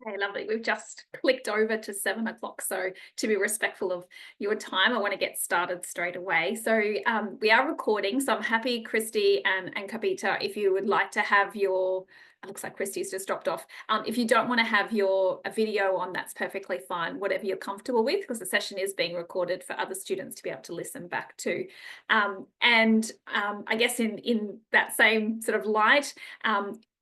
Okay, lovely. We've just clicked over to 7 o'clock. So to be respectful of your time, I want to get started straight away. So we are recording. So I'm happy, Christy and Kavita, if you would like to have your, it looks like Christy's just dropped off. If you don't want to have your video on, that's perfectly fine, whatever you're comfortable with, because the session is being recorded for other students to be able to listen back to. I guess in that same sort of light,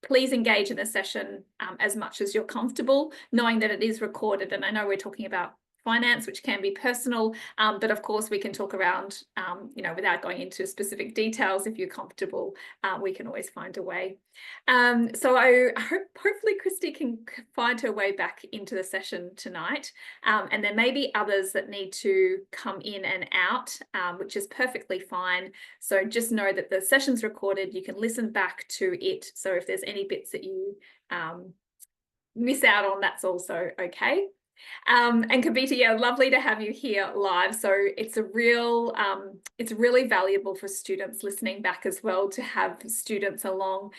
please engage in the session as much as you're comfortable, knowing that it is recorded. And I know we're talking about finance, which can be personal, but of course we can talk around, without going into specific details. If you're comfortable, we can always find a way. So I hopefully Christy can find her way back into the session tonight. And there may be others that need to come in and out, which is perfectly fine. So just know that the session's recorded. You can listen back to it. So if there's any bits that you miss out on, that's also okay. And Kavita, yeah, lovely to have you here live. So it's it's really valuable for students listening back as well to have students along,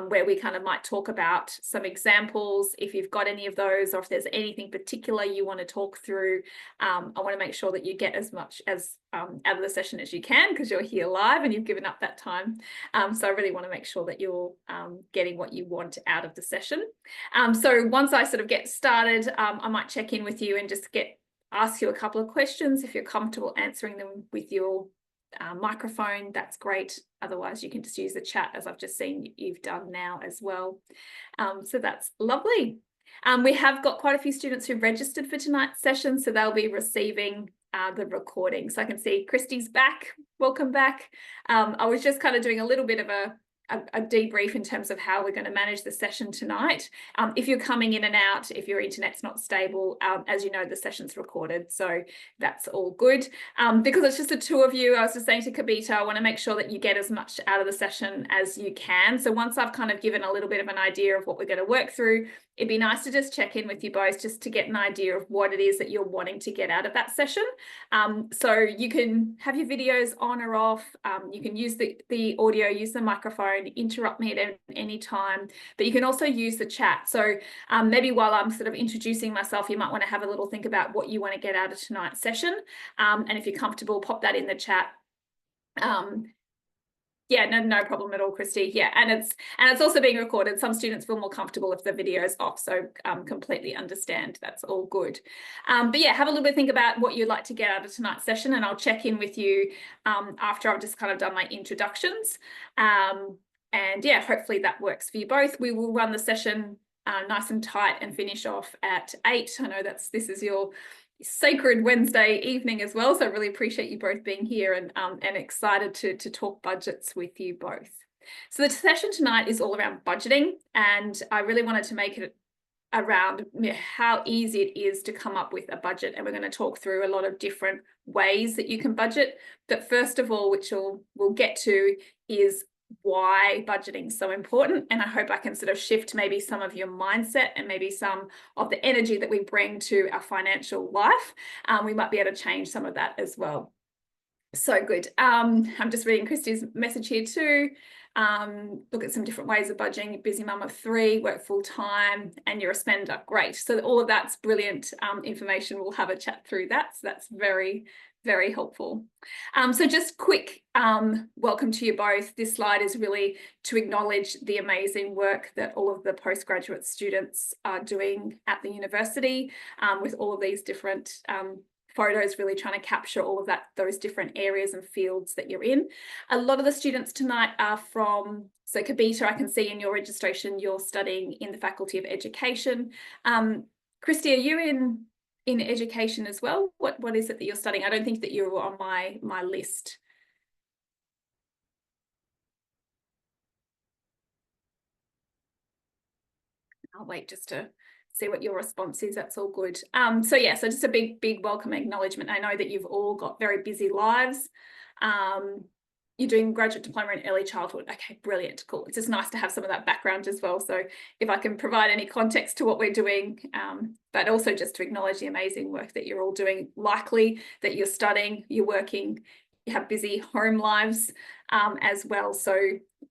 where we kind of might talk about some examples, if you've got any of those, or if there's anything particular you want to talk through. I want to make sure that you get as much as out of the session as you can, because you're here live and you've given up that time. So I really want to make sure that you're getting what you want out of the session. So once I sort of get started, I might check in with you and just ask you a couple of questions. If you're comfortable answering them with your microphone, that's great. Otherwise, you can just use the chat, as I've just seen you've done now as well. So that's lovely. We have got quite a few students who registered for tonight's session, so they'll be receiving the recording. So I can see Christy's back. Welcome back. I was just kind of doing a little bit of a debrief in terms of how we're going to manage the session tonight. If you're coming in and out, if your internet's not stable, as you know, the session's recorded, so that's all good. Because it's just the two of you, I was just saying to Kavita, I want to make sure that you get as much out of the session as you can. So once I've kind of given a little bit of an idea of what we're going to work through, it'd be nice to just check in with you both just to get an idea of what it is that you're wanting to get out of that session. So you can have your videos on or off. You can use the audio, use the microphone, interrupt me at any time, but you can also use the chat. So maybe while I'm sort of introducing myself, you might want to have a little think about what you want to get out of tonight's session. And if you're comfortable, pop that in the chat. Yeah, no problem at all, Christy. Yeah, and it's also being recorded. Some students feel more comfortable if the video is off, so completely understand. That's all good. But yeah, have a little bit think about what you'd like to get out of tonight's session, and I'll check in with you after I've just kind of done my introductions. And yeah, hopefully that works for you both. We will run the session nice and tight and finish off at 8. I know this is your sacred Wednesday evening as well, so I really appreciate you both being here and excited to talk budgets with you both. So the session tonight is all around budgeting, and I really wanted to make it around how easy it is to come up with a budget, and we're going to talk through a lot of different ways that you can budget. But first of all, which we'll get to, is why budgeting is so important. And I hope I can sort of shift maybe some of your mindset and maybe some of the energy that we bring to our financial life. We might be able to change some of that as well. So good. I'm just reading Christy's message here too. Look at some different ways of budgeting. Busy mum of 3, work full time, and you're a spender. Great. So all of that's brilliant information. We'll have a chat through that. So that's very, very helpful. So just quick welcome to you both. This slide is really to acknowledge the amazing work that all of the postgraduate students are doing at the university, with all of these different photos, really trying to capture all of those different areas and fields that you're in. A lot of the students tonight are from, so Kavita, I can see in your registration, you're studying in the Faculty of Education. Christy, are you in education as well? What is it that you're studying? I don't think that you're on my list. I'll wait just to see what your response is. That's all good. So yeah, so just a big welcome acknowledgement. I know that you've all got very busy lives. You're doing graduate diploma in early childhood. Okay, brilliant, cool. It's just nice to have some of that background as well. So if I can provide any context to what we're doing, but also just to acknowledge the amazing work that you're all doing, likely that you're studying, you're working, you have busy home lives as well. So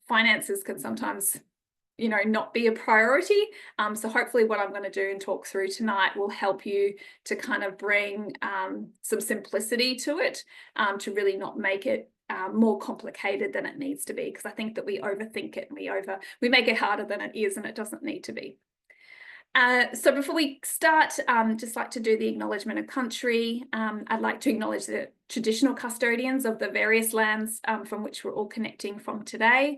finances can sometimes not be a priority. So hopefully what I'm going to do and talk through tonight will help you to kind of bring some simplicity to it, to really not make it more complicated than it needs to be, because I think that we overthink it and we make it harder than it is, and it doesn't need to be. So before we start, just like to do the acknowledgement of country. I'd like to acknowledge the traditional custodians of the various lands from which we're all connecting from today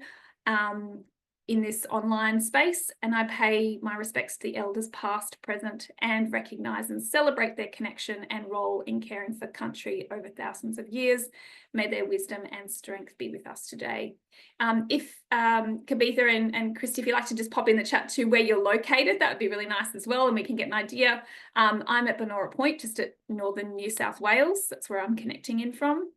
in this online space, and I pay my respects to the elders past, present, and recognise and celebrate their connection and role in caring for country over thousands of years. May their wisdom and strength be with us today. If Kavitha and Christy, if you'd like to just pop in the chat to where you're located, that would be really nice as well, and we can get an idea. I'm at Benora Point, just at northern New South Wales. That's where I'm connecting in from.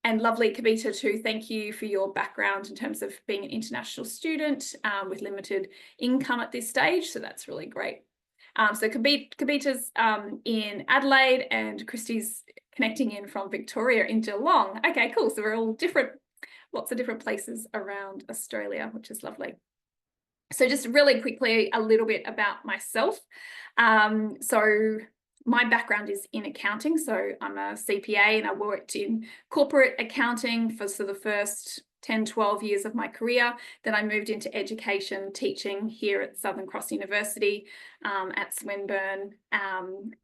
And lovely, Kavitha, too, thank you for your background in terms of being an international student with limited income at this stage. So that's really great. So Kavitha's in Adelaide, and Christy's connecting in from Victoria in Geelong. Okay, cool. So we're all different, lots of different places around Australia, which is lovely. So just really quickly, a little bit about myself. So my background is in accounting. So I'm a CPA, and I worked in corporate accounting for the first 10, 12 years of my career. Then I moved into education, teaching here at Southern Cross University at Swinburne,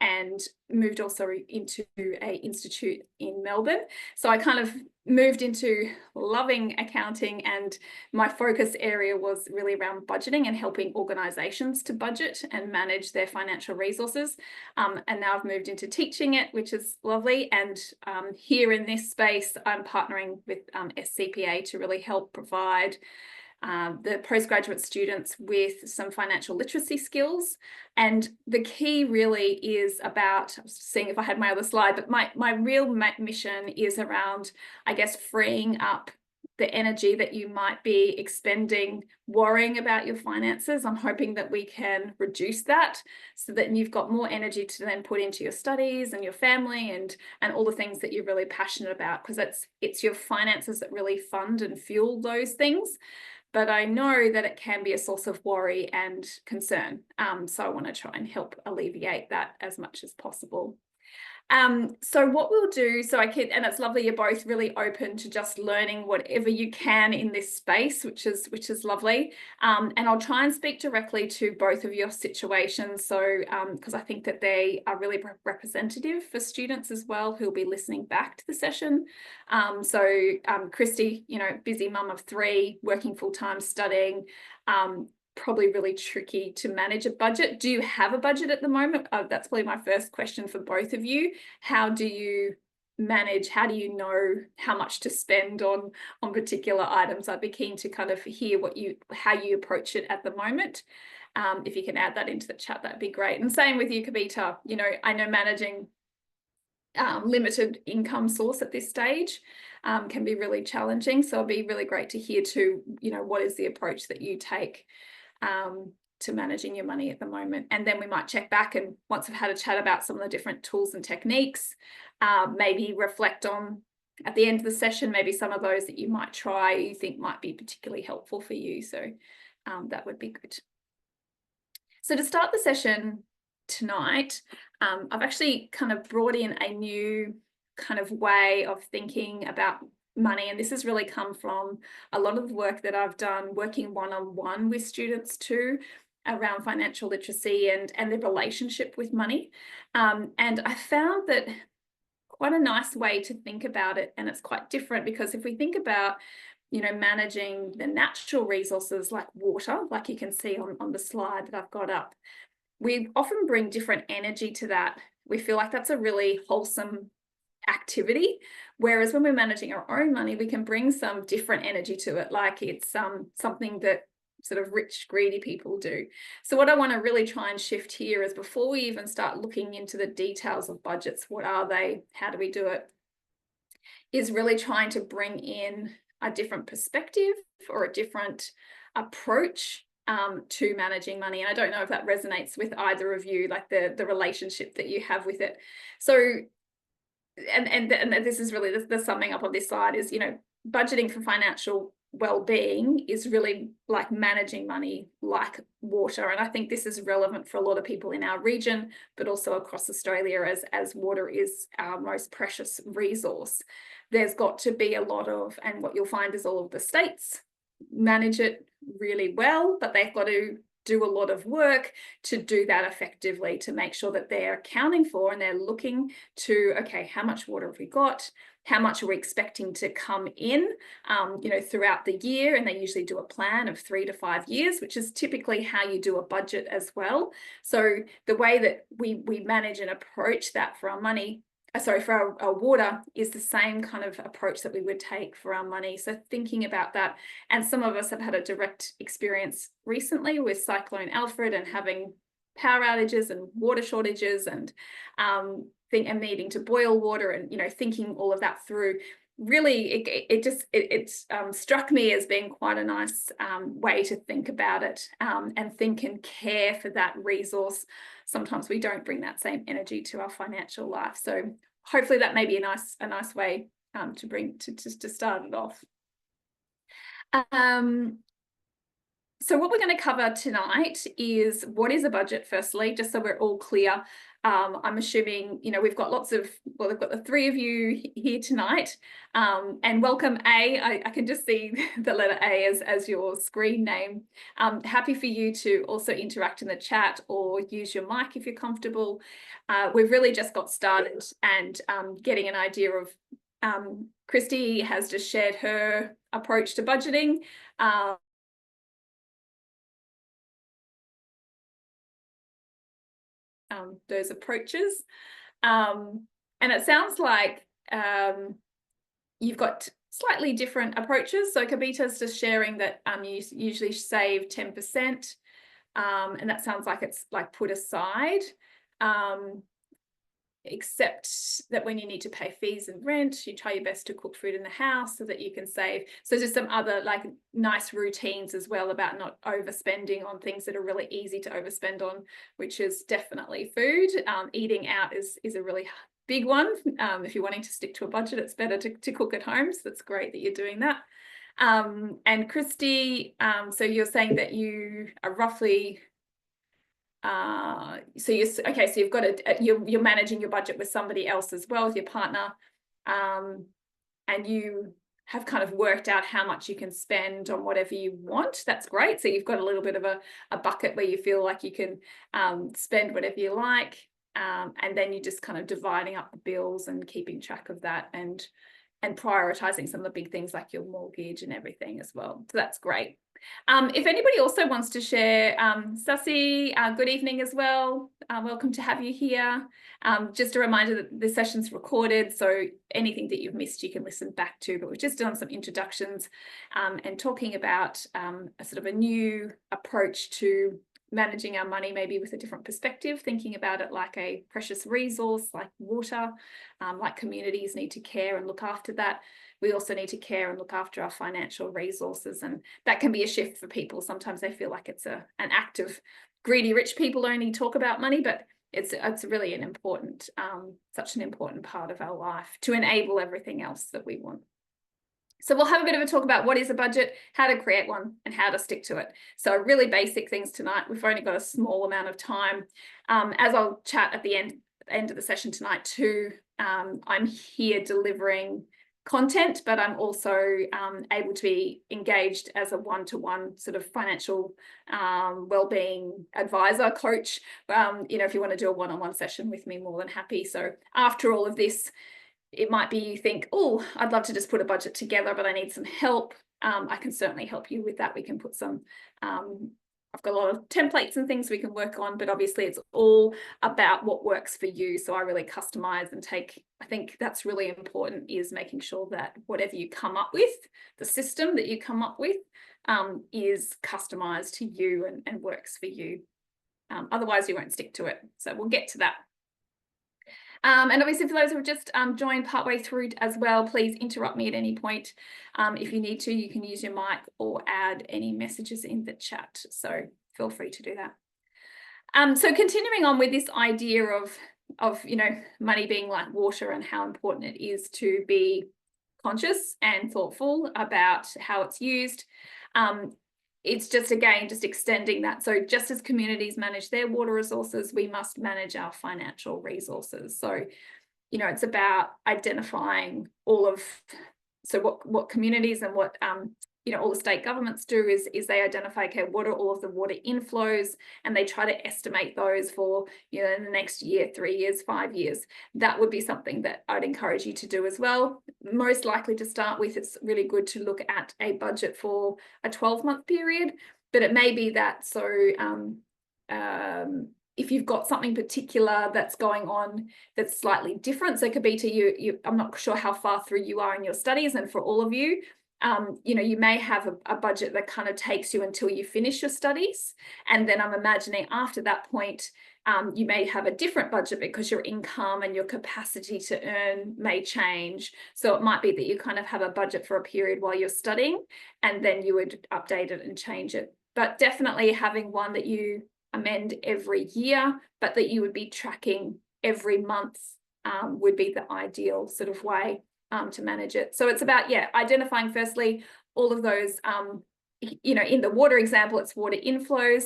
and moved also into an institute in Melbourne. So I kind of moved into loving accounting, and my focus area was really around budgeting and helping organisations to budget and manage their financial resources. And now I've moved into teaching it, which is lovely. And here in this space, I'm partnering with SCPA to really help provide the postgraduate students with some financial literacy skills. And the key really is about, I was seeing if I had my other slide, but my real mission is around, I guess, freeing up the energy that you might be expending worrying about your finances. I'm hoping that we can reduce that so that you've got more energy to then put into your studies and your family and all the things that you're really passionate about, because it's your finances that really fund and fuel those things. But I know that it can be a source of worry and concern. So I want to try and help alleviate that as much as possible. So what we'll do, and it's lovely you're both really open to just learning whatever you can in this space, which is lovely. And I'll try and speak directly to both of your situations. So because I think that they are really representative for students as well who'll be listening back to the session. Christy, busy mum of 3, working full-time, studying, probably really tricky to manage a budget. Do you have a budget at the moment? That's probably my first question for both of you. How do you manage? How do you know how much to spend on particular items? I'd be keen to kind of hear how you approach it at the moment. If you can add that into the chat, that'd be great. And same with you, Kavitha. I know managing limited income source at this stage can be really challenging. So it'd be really great to hear too, what is the approach that you take to managing your money at the moment. And then we might check back, and once I've had a chat about some of the different tools and techniques, maybe reflect on at the end of the session, maybe some of those that you might try, you think might be particularly helpful for you. So that would be good. So to start the session tonight, I've actually kind of brought in a new kind of way of thinking about money, and this has really come from a lot of the work that I've done working one-on-one with students too around financial literacy and the relationship with money. And I found that quite a nice way to think about it, and it's quite different, because if we think about managing the natural resources like water, like you can see on the slide that I've got up, we often bring different energy to that. We feel like that's a really wholesome activity, whereas when we're managing our own money, we can bring some different energy to it, like it's something that sort of rich, greedy people do. So what I want to really try and shift here is, before we even start looking into the details of budgets, what are they, how do we do it, is really trying to bring in a different perspective or a different approach to managing money. And I don't know if that resonates with either of you, like the relationship that you have with it. So and this is really the summing up of this slide is, budgeting for financial well-being is really like managing money like water. And I think this is relevant for a lot of people in our region, but also across Australia, as water is our most precious resource. There's got to be a lot of, and what you'll find is all of the states manage it really well, but they've got to do a lot of work to do that effectively, to make sure that they're accounting for and they're looking to, okay, how much water have we got? How much are we expecting to come in, throughout the year? And they usually do a plan of 3 to 5 years, which is typically how you do a budget as well. So the way that we manage and approach that for our money, for our water, is the same kind of approach that we would take for our money. So thinking about that, and some of us have had a direct experience recently with Cyclone Alfred and having power outages and water shortages and needing to boil water and thinking all of that through. Really, it struck me as being quite a nice way to think about it, and think and care for that resource. Sometimes we don't bring that same energy to our financial life, so hopefully that may be a nice way to start it off. So what we're going to cover tonight is what is a budget, firstly, just so we're all clear. I'm assuming, we've got we've got the 3 of you here tonight, and welcome A. I can just see the letter A as your screen name. Happy for you to also interact in the chat or use your mic if you're comfortable. We've really just got started and getting an idea of, Christy has just shared her approach to budgeting. Those approaches, and it sounds like you've got slightly different approaches. So Kavita's just sharing that you usually save 10%, and that sounds like it's like put aside, except that when you need to pay fees and rent, you try your best to cook food in the house so that you can save. So there's some other like nice routines as well about not overspending on things that are really easy to overspend on, which is definitely food. Eating out is a really big one. If you're wanting to stick to a budget, it's better to cook at home. So that's great that you're doing that. And Christy, so you're saying that you are roughly so you've got you're managing your budget with somebody else as well, with your partner, and you have kind of worked out how much you can spend on whatever you want. That's great. So you've got a little bit of a bucket where you feel like you can spend whatever you like, and then you're just kind of dividing up the bills and keeping track of that and prioritizing some of the big things like your mortgage and everything as well. So that's great. If anybody also wants to share, Sussy, good evening as well. Welcome to have you here. Just a reminder that the session's recorded, so anything that you've missed you can listen back to, but we've just done some introductions and talking about a sort of a new approach to managing our money, maybe with a different perspective, thinking about it like a precious resource like water, like communities need to care and look after that. We also need to care and look after our financial resources, and that can be a shift for people. Sometimes they feel like it's an act of greedy rich people only talk about money, but it's really an important, such an important part of our life to enable everything else that we want. So we'll have a bit of a talk about what is a budget, how to create one, and how to stick to it. So really basic things tonight. We've only got a small amount of time. As I'll chat at the end of the session tonight too, I'm here delivering content, but I'm also able to be engaged as a one-to-one sort of financial well-being advisor, coach. If you want to do a one-on-one session with me, more than happy. So after all of this, it might be you think, oh, I'd love to just put a budget together, but I need some help. I can certainly help you with that. We can put some, I've got a lot of templates and things we can work on, but obviously it's all about what works for you. So I really customize and I think that's really important, is making sure that whatever you come up with, the system that you come up with, is customized to you and works for you. Otherwise you won't stick to it. So we'll get to that. And obviously for those who have just joined partway through as well, please interrupt me at any point. If you need to, you can use your mic or add any messages in the chat. So feel free to do that. So continuing on with this idea of money being like water and how important it is to be conscious and thoughtful about how it's used. It's just, again, just extending that. So just as communities manage their water resources, we must manage our financial resources. So, you know, it's about identifying all of, so what communities and what, you know, all the state governments do is they identify, okay, what are all of the water inflows, and they try to estimate those for, you know, in the next year, 3 years, 5 years. That would be something that I'd encourage you to do as well. Most likely to start with, it's really good to look at a budget for a 12-month period, but it may be that, so if you've got something particular that's going on that's slightly different, so it could be to you, I'm not sure how far through you are in your studies, and for all of you, you know, you may have a budget that kind of takes you until you finish your studies. And then I'm imagining after that point, you may have a different budget because your income and your capacity to earn may change. So it might be that you kind of have a budget for a period while you're studying, and then you would update it and change it. But definitely having one that you amend every year, but that you would be tracking every month would be the ideal sort of way to manage it. So it's about, yeah, identifying firstly all of those, you know, in the water example, it's water inflows.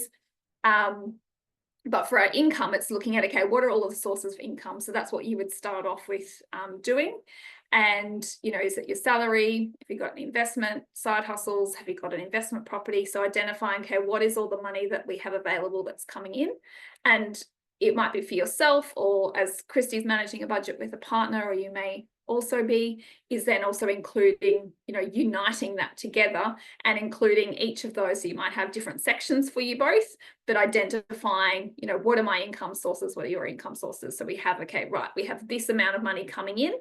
But for our income, it's looking at, okay, what are all of the sources of income? So that's what you would start off with doing. And, you know, is it your salary? Have you got an investment, side hustles? Have you got an investment property? So identifying, okay, what is all the money that we have available that's coming in? And it might be for yourself, or as Christy's managing a budget with a partner, or you may also be, is then also including, you know, uniting that together and including each of those. So you might have different sections for you both, but identifying, you know, what are my income sources? What are your income sources? So we have, okay, right, we have this amount of money coming in,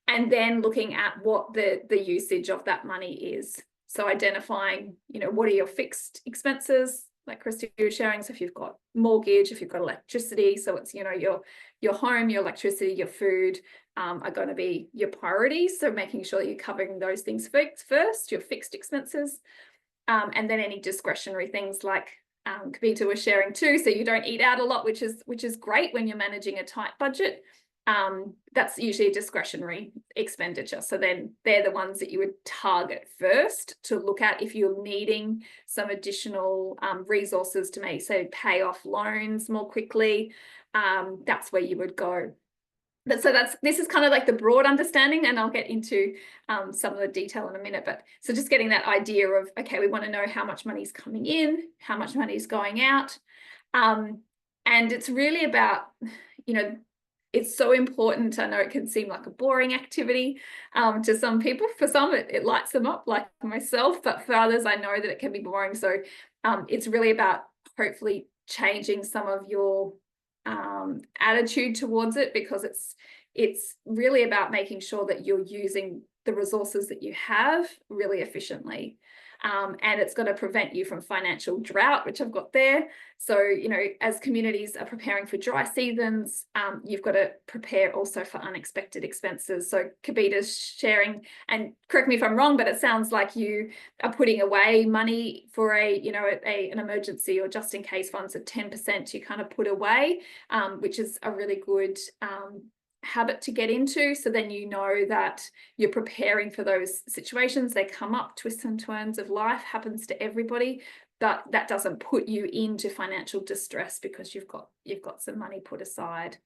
and then looking at what the usage of that money is. So identifying, you know, what are your fixed expenses, like Christy was sharing. So if you've got mortgage, if you've got electricity, so it's, you know, your home, your electricity, your food are going to be your priorities. So making sure that you're covering those things first, your fixed expenses, and then any discretionary things like Kavita was sharing too. So you don't eat out a lot, which is great when you're managing a tight budget. That's usually a discretionary expenditure. So then they're the ones that you would target first to look at if you're needing some additional resources to maybe say pay off loans more quickly. That's where you would go. But so this is kind of like the broad understanding, and I'll get into some of the detail in a minute. But so just getting that idea of, okay, we want to know how much money is coming in, how much money is going out. And it's really about, you know, it's so important. I know it can seem like a boring activity to some people. For some, it lights them up, like myself, but for others, I know that it can be boring. So it's really about hopefully changing some of your attitude towards it, because it's really about making sure that you're using the resources that you have really efficiently. And it's going to prevent you from financial drought, which I've got there. So, you know, as communities are preparing for dry seasons, you've got to prepare also for unexpected expenses. So Kavita's sharing, and correct me if I'm wrong, but it sounds like you are putting away money for an emergency or just in case funds of 10% you kind of put away, which is a really good habit to get into. So then you know that you're preparing for those situations. They come up, twists and turns of life, happens to everybody, but that doesn't put you into financial distress because you've got some money put aside.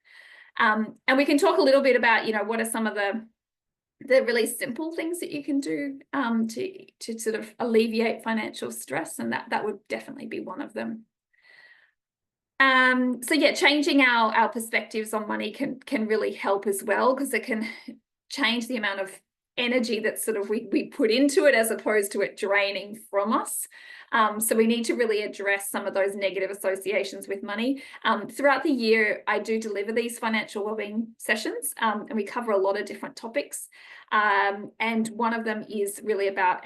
And we can talk a little bit about, you know, what are some of the really simple things that you can do to sort of alleviate financial stress, and that would definitely be one of them. So yeah, changing our perspectives on money can really help as well, because it can change the amount of energy that sort of we put into it as opposed to it draining from us. So we need to really address some of those negative associations with money. Throughout the year, I do deliver these financial wellbeing sessions, and we cover a lot of different topics. And one of them is really about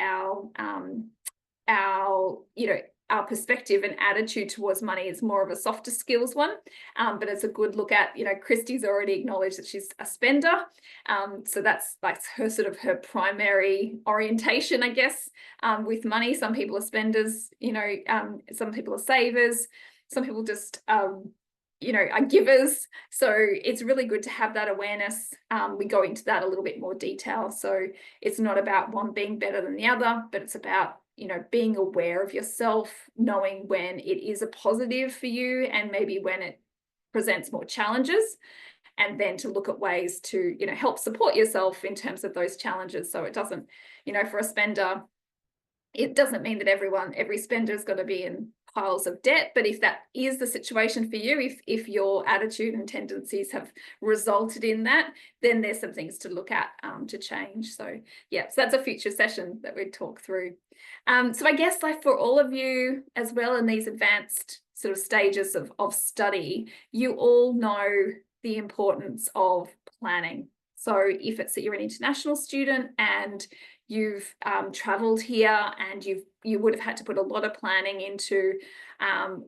our perspective and attitude towards money. Is more of a softer skills one, but it's a good look at, you know, Christy's already acknowledged that she's a spender. So that's like her primary orientation, I guess, with money. Some people are spenders, you know, some people are savers, some people just, are givers. So it's really good to have that awareness. We go into that a little bit more detail. So it's not about one being better than the other, but it's about, being aware of yourself, knowing when it is a positive for you and maybe when it presents more challenges, and then to look at ways to, help support yourself in terms of those challenges. So it doesn't, for a spender, it doesn't mean that every spender is going to be in piles of debt, but if that is the situation for you, if your attitude and tendencies have resulted in that, then there's some things to look at to change. So yeah, so that's a future session that we'd talk through. So I guess, like, for all of you as well in these advanced sort of stages of study, you all know the importance of planning. So if it's that you're an international student and you've traveled here and you would have had to put a lot of planning into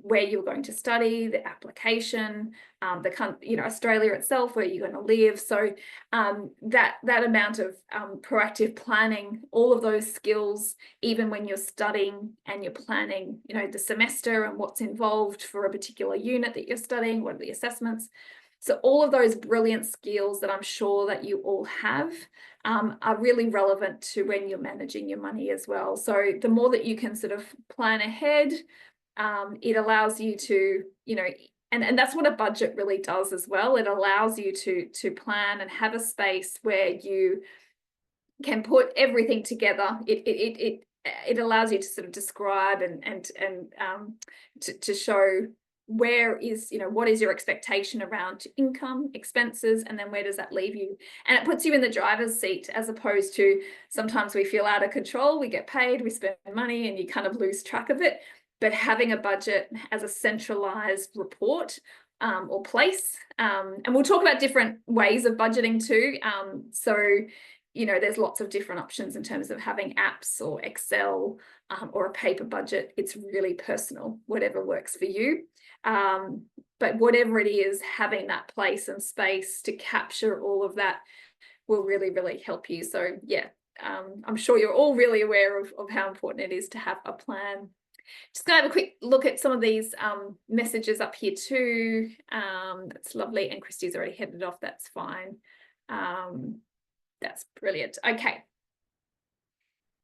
where you're going to study, the application, Australia itself, where you're going to live. So that amount of proactive planning, all of those skills, even when you're studying and you're planning, the semester and what's involved for a particular unit that you're studying, what are the assessments. So all of those brilliant skills that I'm sure that you all have are really relevant to when you're managing your money as well. So the more that you can sort of plan ahead, it allows you to, and that's what a budget really does as well. It allows you to plan and have a space where you can put everything together. It allows you to sort of describe and to show where is, what is your expectation around income, expenses, and then where does that leave you? And it puts you in the driver's seat, as opposed to sometimes we feel out of control, we get paid, we spend money, and you kind of lose track of it. But having a budget as a centralized report or place, and we'll talk about different ways of budgeting too. So there's lots of different options in terms of having apps or Excel or a paper budget. It's really personal, whatever works for you. But whatever it is, having that place and space to capture all of that will really, really help you. So yeah, I'm sure you're all really aware of how important it is to have a plan. Just going to have a quick look at some of these messages up here too. That's lovely. And Christy's already headed off. That's fine. That's brilliant. Okay.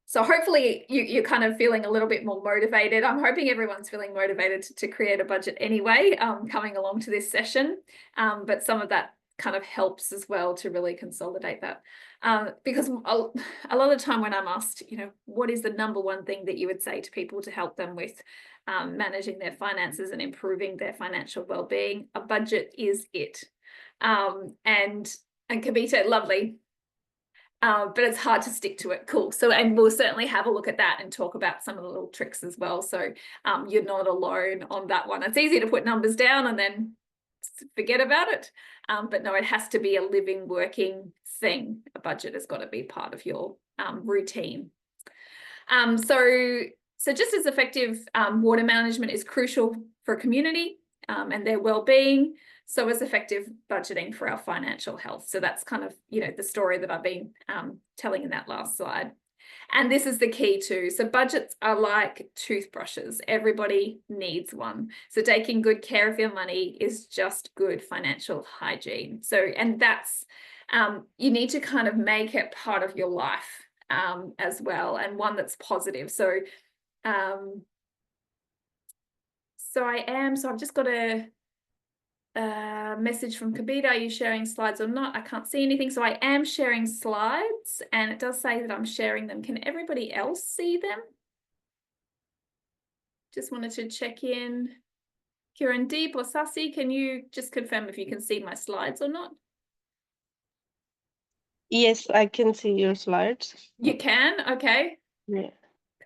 So hopefully you're kind of feeling a little bit more motivated. I'm hoping everyone's feeling motivated to create a budget anyway, coming along to this session. But some of that kind of helps as well to really consolidate that. Because a lot of the time when I'm asked, what is the number one thing that you would say to people to help them with managing their finances and improving their financial well-being, a budget is it. And Kavita, lovely. But it's hard to stick to it. Cool. So, and we'll certainly have a look at that and talk about some of the little tricks as well. So you're not alone on that one. It's easy to put numbers down and then forget about it. But no, it has to be a living, working thing. A budget has got to be part of your routine. So just as effective water management is crucial for a community and their well-being, so is effective budgeting for our financial health. So that's kind of, the story that I've been telling in that last slide. And this is the key too. So budgets are like toothbrushes. Everybody needs one. So taking good care of your money is just good financial hygiene. So, and that's, you need to kind of make it part of your life as well, and one that's positive. So, I've just got a message from Kabita. Are you sharing slides or not? I can't see anything. So I am sharing slides, and it does say that I'm sharing them. Can everybody else see them? Just wanted to check in. Kirandeep or Sasi, can you just confirm if you can see my slides or not? Yes, I can see your slides. You can? Okay. Yeah.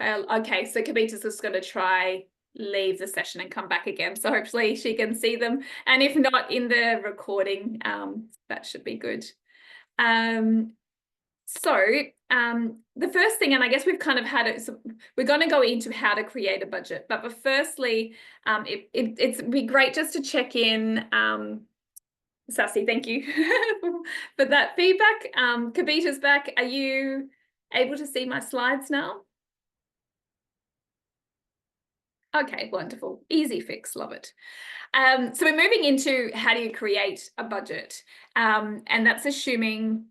Okay, so Kabita's just going to try leave the session and come back again. So hopefully she can see them. And if not, in the recording, that should be good. The first thing, and I guess we've kind of had it, so we're going to go into how to create a budget. But firstly, it'd be great just to check in. Sassy, thank you for that feedback. Kavita's back. Are you able to see my slides now? Okay, wonderful. Easy fix, love it. So we're moving into how do you create a budget? And that's assuming,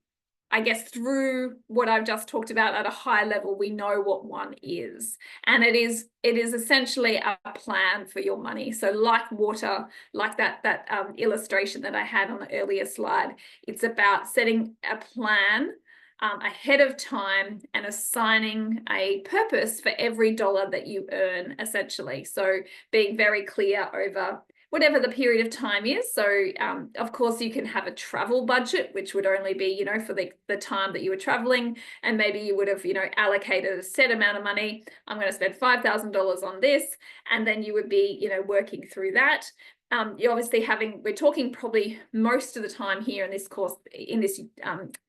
I guess, through what I've just talked about at a high level, we know what one is. And it is essentially a plan for your money. So like water, like that illustration that I had on the earlier slide, it's about setting a plan ahead of time and assigning a purpose for every dollar that you earn, essentially. So being very clear over whatever the period of time is. So of course you can have a travel budget, which would only be, you know, for the time that you were traveling, and maybe you would have, you know, allocated a set amount of money. I'm going to spend $5,000 on this, and then you would be, you know, working through that. You're obviously we're talking probably most of the time here in this course, in this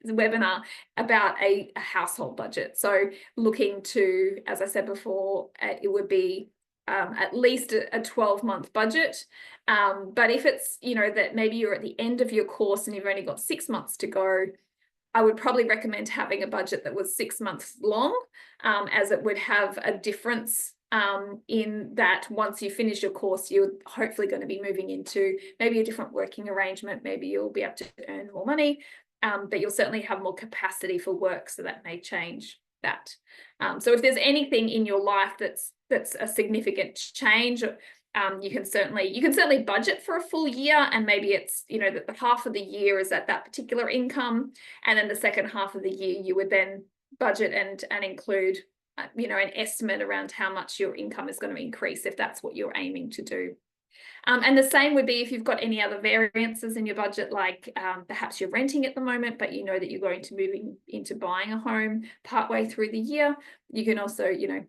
webinar, about a household budget. So looking to, as I said before, it would be at least a 12-month budget. But if it's, you know, that maybe you're at the end of your course and you've only got 6 months to go, I would probably recommend having a budget that was 6 months long, as it would have a difference in that once you finish your course, you're hopefully going to be moving into maybe a different working arrangement. Maybe you'll be able to earn more money, but you'll certainly have more capacity for work, so that may change that. So if there's anything in your life that's a significant change, you can certainly budget for a full year, and maybe it's, you know, that the half of the year is at that particular income, and then the second half of the year you would then budget and include you know, an estimate around how much your income is going to increase if that's what you're aiming to do. And the same would be if you've got any other variances in your budget, like perhaps you're renting at the moment, but you know that you're going to move into buying a home partway through the year. You can also, you know,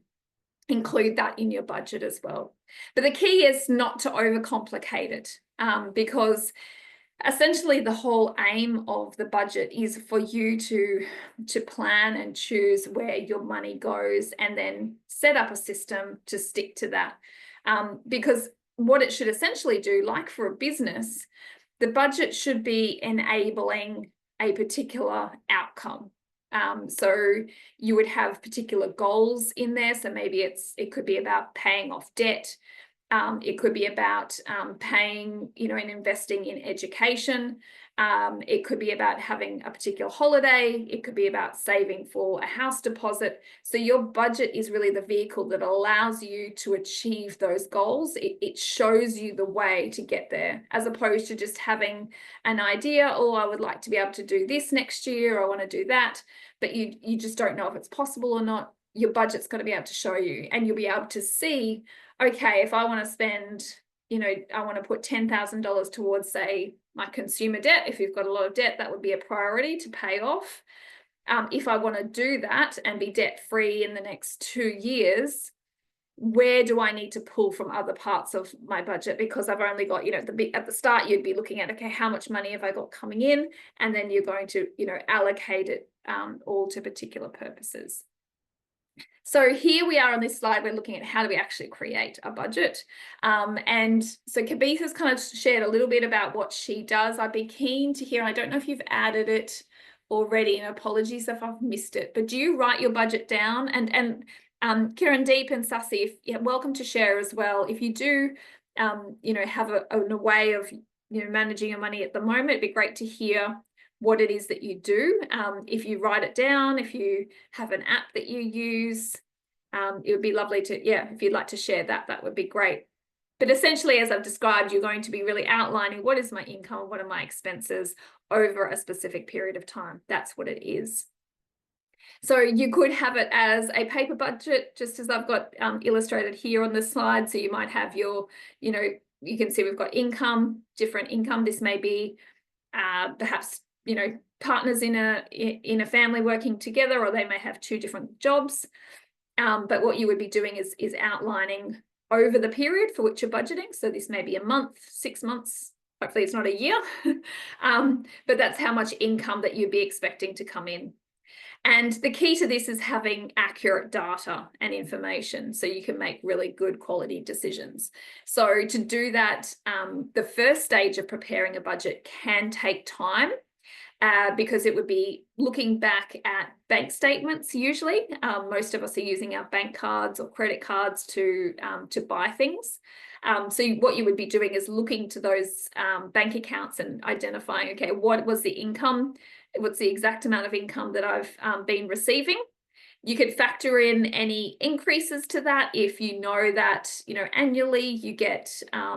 include that in your budget as well. But the key is not to overcomplicate it, because essentially the whole aim of the budget is for you to plan and choose where your money goes, and then set up a system to stick to that. Because what it should essentially do, like for a business, the budget should be enabling a particular outcome. So you would have particular goals in there. So maybe it could be about paying off debt. It could be about paying, you know, and investing in education. It could be about having a particular holiday. It could be about saving for a house deposit. So your budget is really the vehicle that allows you to achieve those goals. It shows you the way to get there, as opposed to just having an idea, oh, I would like to be able to do this next year, I want to do that, but you just don't know if it's possible or not. Your budget's got to be able to show you, and you'll be able to see, okay, if I want to spend, you know, I want to put $10,000 towards, say, my consumer debt. If you've got a lot of debt, that would be a priority to pay off. If I want to do that and be debt free in the next 2 years, where do I need to pull from other parts of my budget? Because I've only got, you know, at the start, you'd be looking at, okay, how much money have I got coming in? And then you're going to, you know, allocate it all to particular purposes. So here we are on this slide, we're looking at how do we actually create a budget. And so Kabith has kind of shared a little bit about what she does. I'd be keen to hear, and I don't know if you've added it already, and apologies if I've missed it, but do you write your budget down? And Kirandeep and Sasi, welcome to share as well. If you do, you know, have a way of, you know, managing your money at the moment, it'd be great to hear what it is that you do. If you write it down, if you have an app that you use, it would be lovely to, if you'd like to share that, that would be great. But essentially, as I've described, you're going to be really outlining what is my income, what are my expenses over a specific period of time. That's what it is. So you could have it as a paper budget, just as I've got illustrated here on the slide. So you might have your, you know, you can see we've got income, different income. This may be perhaps, you know, partners in a family working together, or they may have 2 different jobs. But what you would be doing is outlining over the period for which you're budgeting. So this may be a month, 6 months, hopefully it's not a year, but that's how much income that you'd be expecting to come in. And the key to this is having accurate data and information so you can make really good quality decisions. So to do that, the first stage of preparing a budget can take time. because it would be looking back at bank statements usually. Most of us are using our bank cards or credit cards to buy things. So what you would be doing is looking to those bank accounts and identifying, okay, what was the income? What's the exact amount of income that I've been receiving? You could factor in any increases to that if you know that, annually you get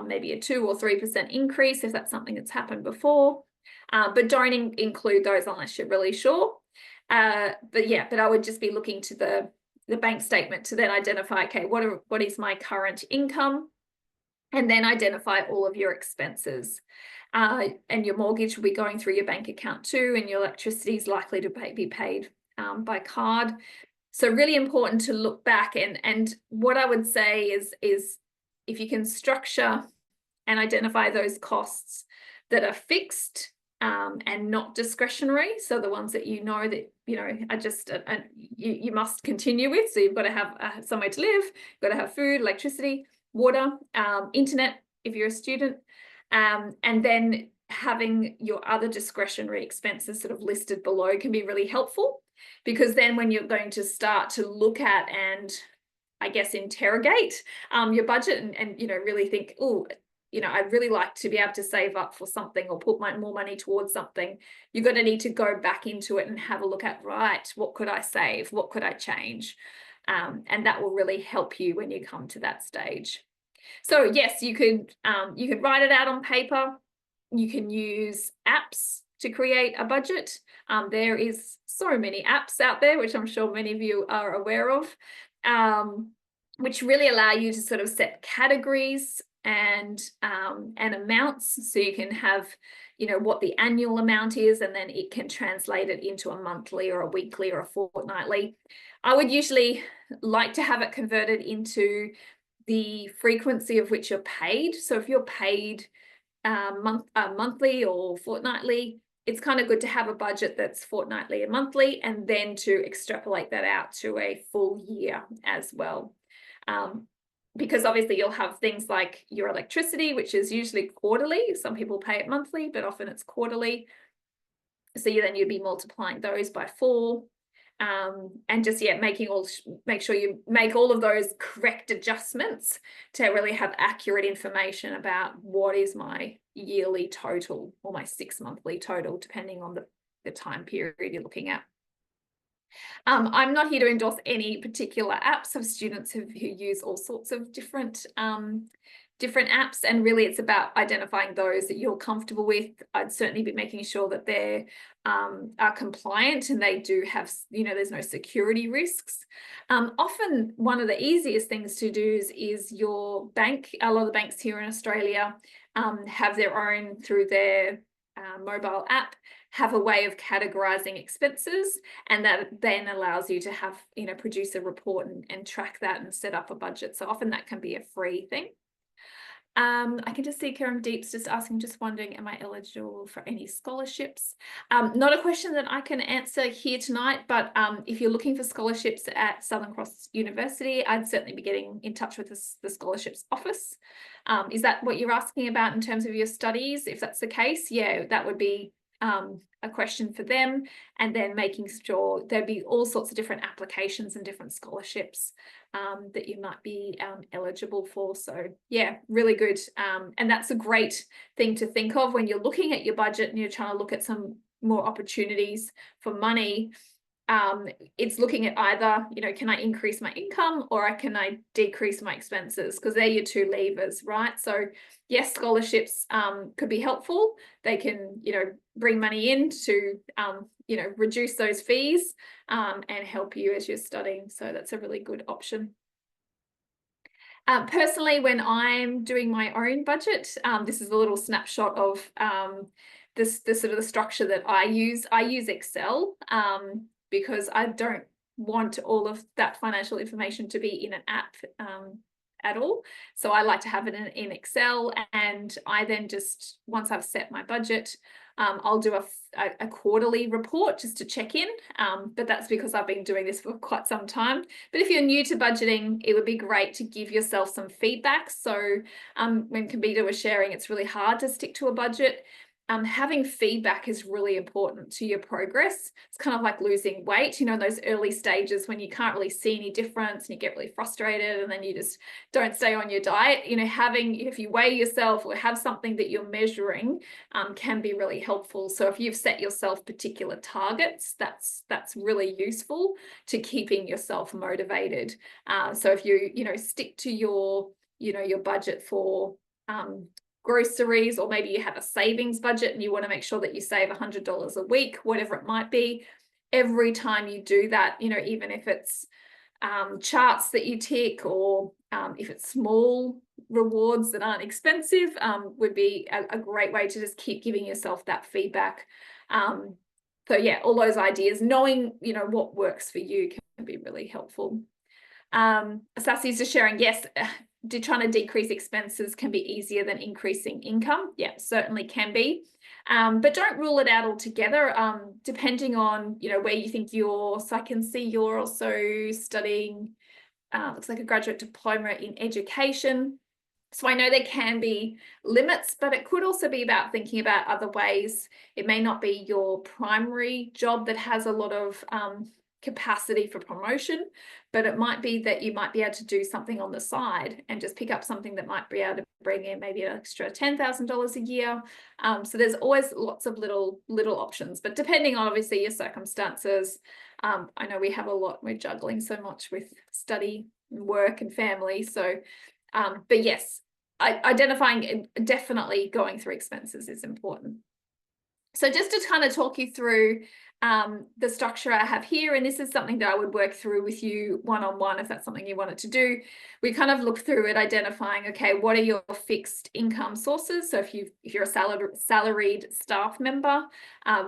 maybe a 2 or 3% increase if that's something that's happened before. But don't include those unless you're really sure. But I would just be looking to the bank statement to then identify, okay, what is my current income? And then identify all of your expenses. And your mortgage will be going through your bank account too, and your electricity is likely to be paid by card. So really important to look back, and what I would say is if you can structure and identify those costs that are fixed and not discretionary, so the ones that that are just you must continue with. So you've got to have somewhere to live, you've got to have food, electricity, water, internet if you're a student, and then having your other discretionary expenses sort of listed below can be really helpful, because then when you're going to start to look at and I guess interrogate your budget and really think, oh, I'd really like to be able to save up for something or put more money towards something, you're going to need to go back into it and have a look at, right, what could I save? What could I change? And that will really help you when you come to that stage. So yes, you could write it out on paper. You can use apps to create a budget. There is so many apps out there, which I'm sure many of you are aware of, which really allow you to sort of set categories and amounts. So you can have, what the annual amount is, and then it can translate it into a monthly or a weekly or a fortnightly. I would usually like to have it converted into the frequency of which you're paid. So if you're paid monthly or fortnightly, it's kind of good to have a budget that's fortnightly and monthly, and then to extrapolate that out to a full year as well. Because obviously you'll have things like your electricity, which is usually quarterly. Some people pay it monthly, but often it's quarterly. So you'd be multiplying those by 4. And just make sure you make all of those correct adjustments to really have accurate information about what is my yearly total or my 6 monthly total, depending on the time period you're looking at. I'm not here to endorse any particular apps. I have students who use all sorts of different apps, and really it's about identifying those that you're comfortable with. I'd certainly be making sure that they are compliant and they do have, there's no security risks. Often one of the easiest things to do is your bank. A lot of the banks here in Australia have their own, through their mobile app, have a way of categorizing expenses, and that then allows you to have, produce a report and track that and set up a budget. So often that can be a free thing. I can just see Karen Deeps just asking, just wondering, am I eligible for any scholarships? Not a question that I can answer here tonight, but if you're looking for scholarships at Southern Cross University, I'd certainly be getting in touch with the scholarships office. Is that what you're asking about in terms of your studies? If that's the case, yeah, that would be a question for them, and then making sure there'd be all sorts of different applications and different scholarships that you might be eligible for. So yeah, really good. And that's a great thing to think of when you're looking at your budget and you're trying to look at some more opportunities for money. It's looking at either, can I increase my income or can I decrease my expenses? Because they're your two levers, right? So yes, scholarships could be helpful. They can, bring money in to, reduce those fees and help you as you're studying. So that's a really good option. Personally, when I'm doing my own budget, this is a little snapshot of the sort of the structure that I use. I use Excel. Because I don't want all of that financial information to be in an app at all. So I like to have it in Excel, and I then just, once I've set my budget, I'll do a quarterly report just to check in, but that's because I've been doing this for quite some time. But if you're new to budgeting, it would be great to give yourself some feedback. So when Kavita was sharing, it's really hard to stick to a budget. having feedback is really important to your progress. It's kind of like losing weight, you know, those early stages when you can't really see any difference and you get really frustrated and then you just don't stay on your diet. You know, if you weigh yourself or have something that you're measuring can be really helpful. So if you've set yourself particular targets, that's really useful to keeping yourself motivated. So if you know, stick to your budget for groceries, or maybe you have a savings budget and you want to make sure that you save $100 a week, whatever it might be. Every time you do that, you know, even if it's charts that you tick, or if it's small rewards that aren't expensive, would be a great way to just keep giving yourself that feedback. So yeah, all those ideas, knowing, you know, what works for you can be really helpful. Sassy's just sharing, yes, trying to decrease expenses can be easier than increasing income. Yeah, certainly can be. But don't rule it out altogether, depending on, you know, where you think so I can see you're also studying, looks like a graduate diploma in education. So I know there can be limits, but it could also be about thinking about other ways. It may not be your primary job that has a lot of capacity for promotion, but it might be that you might be able to do something on the side and just pick up something that might be able to bring in maybe an extra $10,000 a year. So there's always lots of little options, but depending on obviously your circumstances. I know we have a lot, we're juggling so much with study and work and family. So, but yes, identifying, definitely going through expenses is important. So just to kind of talk you through the structure I have here, and this is something that I would work through with you one-on-one if that's something you wanted to do. We kind of look through it, identifying, okay, what are your fixed income sources? So if you're a salaried staff member,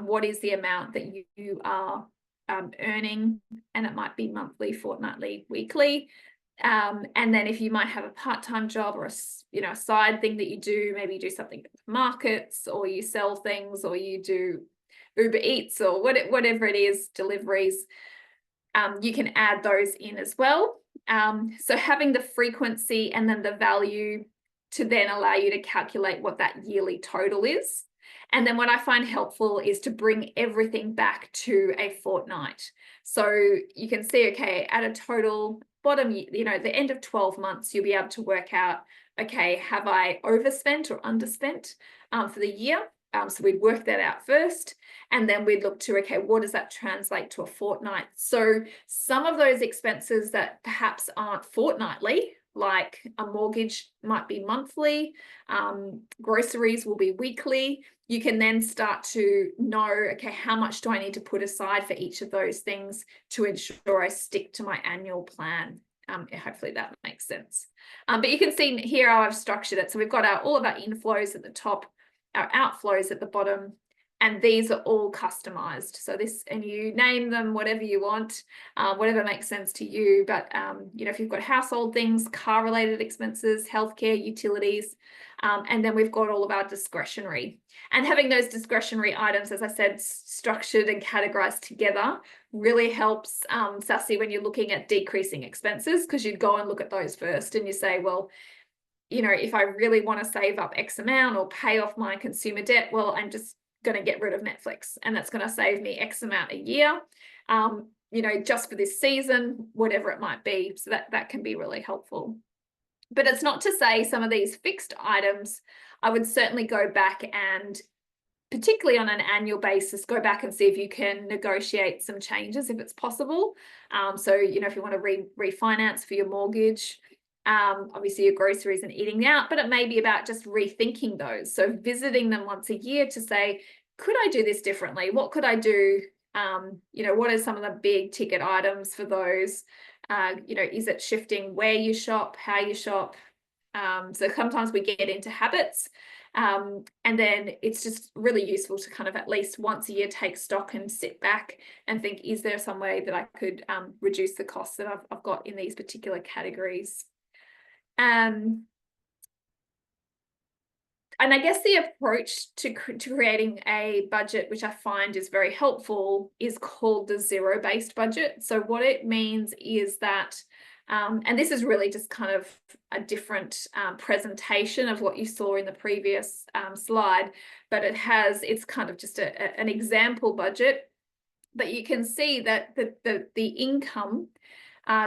what is the amount that you are earning? And it might be monthly, fortnightly, weekly. And then if you might have a part-time job or a side thing that you do, maybe you do something with markets, or you sell things, or you do Uber Eats, or whatever it is, deliveries, you can add those in as well. So having the frequency and then the value to then allow you to calculate what that yearly total is. And then what I find helpful is to bring everything back to a fortnight. So you can see, okay, at a total bottom, you know, at the end of 12 months, you'll be able to work out, okay, have I overspent or underspent for the year? So we'd work that out first, and then we'd look to, okay, what does that translate to a fortnight? So some of those expenses that perhaps aren't fortnightly, like a mortgage might be monthly, groceries will be weekly. You can then start to know, okay, how much do I need to put aside for each of those things to ensure I stick to my annual plan? Hopefully that makes sense. But you can see here how I've structured it. So we've got all of our inflows at the top, our outflows at the bottom, and these are all customized. So and you name them whatever you want, whatever makes sense to you. But you know, if you've got household things, car related expenses, healthcare, utilities, and then we've got all of our discretionary. And having those discretionary items, as I said, structured and categorized together really helps, Sassy, when you're looking at decreasing expenses, because you'd go and look at those first and you say, well, you know, if I really want to save up X amount or pay off my consumer debt, well, I'm just going to get rid of Netflix, and that's going to save me X amount a year, you know, just for this season, whatever it might be. So that can be really helpful. But it's not to say some of these fixed items, I would certainly go back and, particularly on an annual basis, go back and see if you can negotiate some changes if it's possible. So, you know, if you want to refinance for your mortgage, obviously your groceries and eating out, but it may be about just rethinking those. So visiting them once a year to say, could I do this differently? What could I do? You know, what are some of the big ticket items for those? You know, is it shifting where you shop, how you shop? So sometimes we get into habits, and then it's just really useful to kind of at least once a year take stock and sit back and think, is there some way that I could reduce the costs that I've got in these particular categories? And I guess the approach to creating a budget, which I find is very helpful, is called the zero-based budget. So what it means is that And this is really just kind of a different presentation of what you saw in the previous slide, but it's kind of just an example budget. But you can see that the income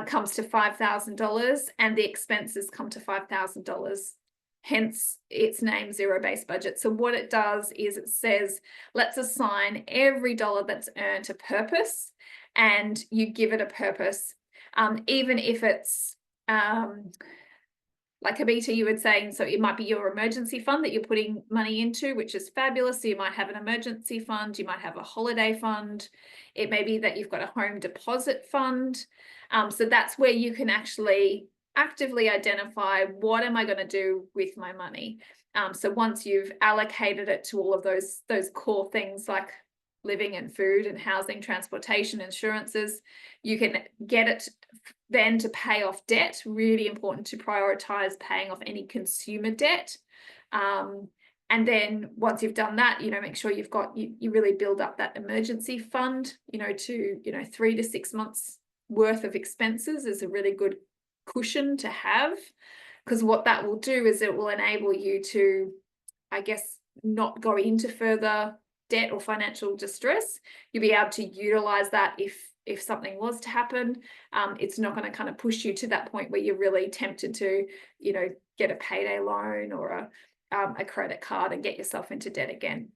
comes to $5,000 and the expenses come to $5,000. Hence its name, zero-based budget. So what it does is it says, let's assign every dollar that's earned a purpose, and you give it a purpose. Even if it's like Abita, you would say, so it might be your emergency fund that you're putting money into, which is fabulous. So you might have an emergency fund, you might have a holiday fund. It may be that you've got a home deposit fund. So that's where you can actually actively identify, what am I going to do with my money? So once you've allocated it to all of those core things like living and food and housing, transportation, insurances, you can get it then to pay off debt. Really important to prioritize paying off any consumer debt. And then once you've done that, make sure you really build up that emergency fund, to 3 to 6 months worth of expenses is a really good cushion to have, because what that will do is it will enable you to, I guess, not go into further debt or financial distress. You'll be able to utilize that if something was to happen. It's not going to kind of push you to that point where you're really tempted to, get a payday loan or a credit card and get yourself into debt again.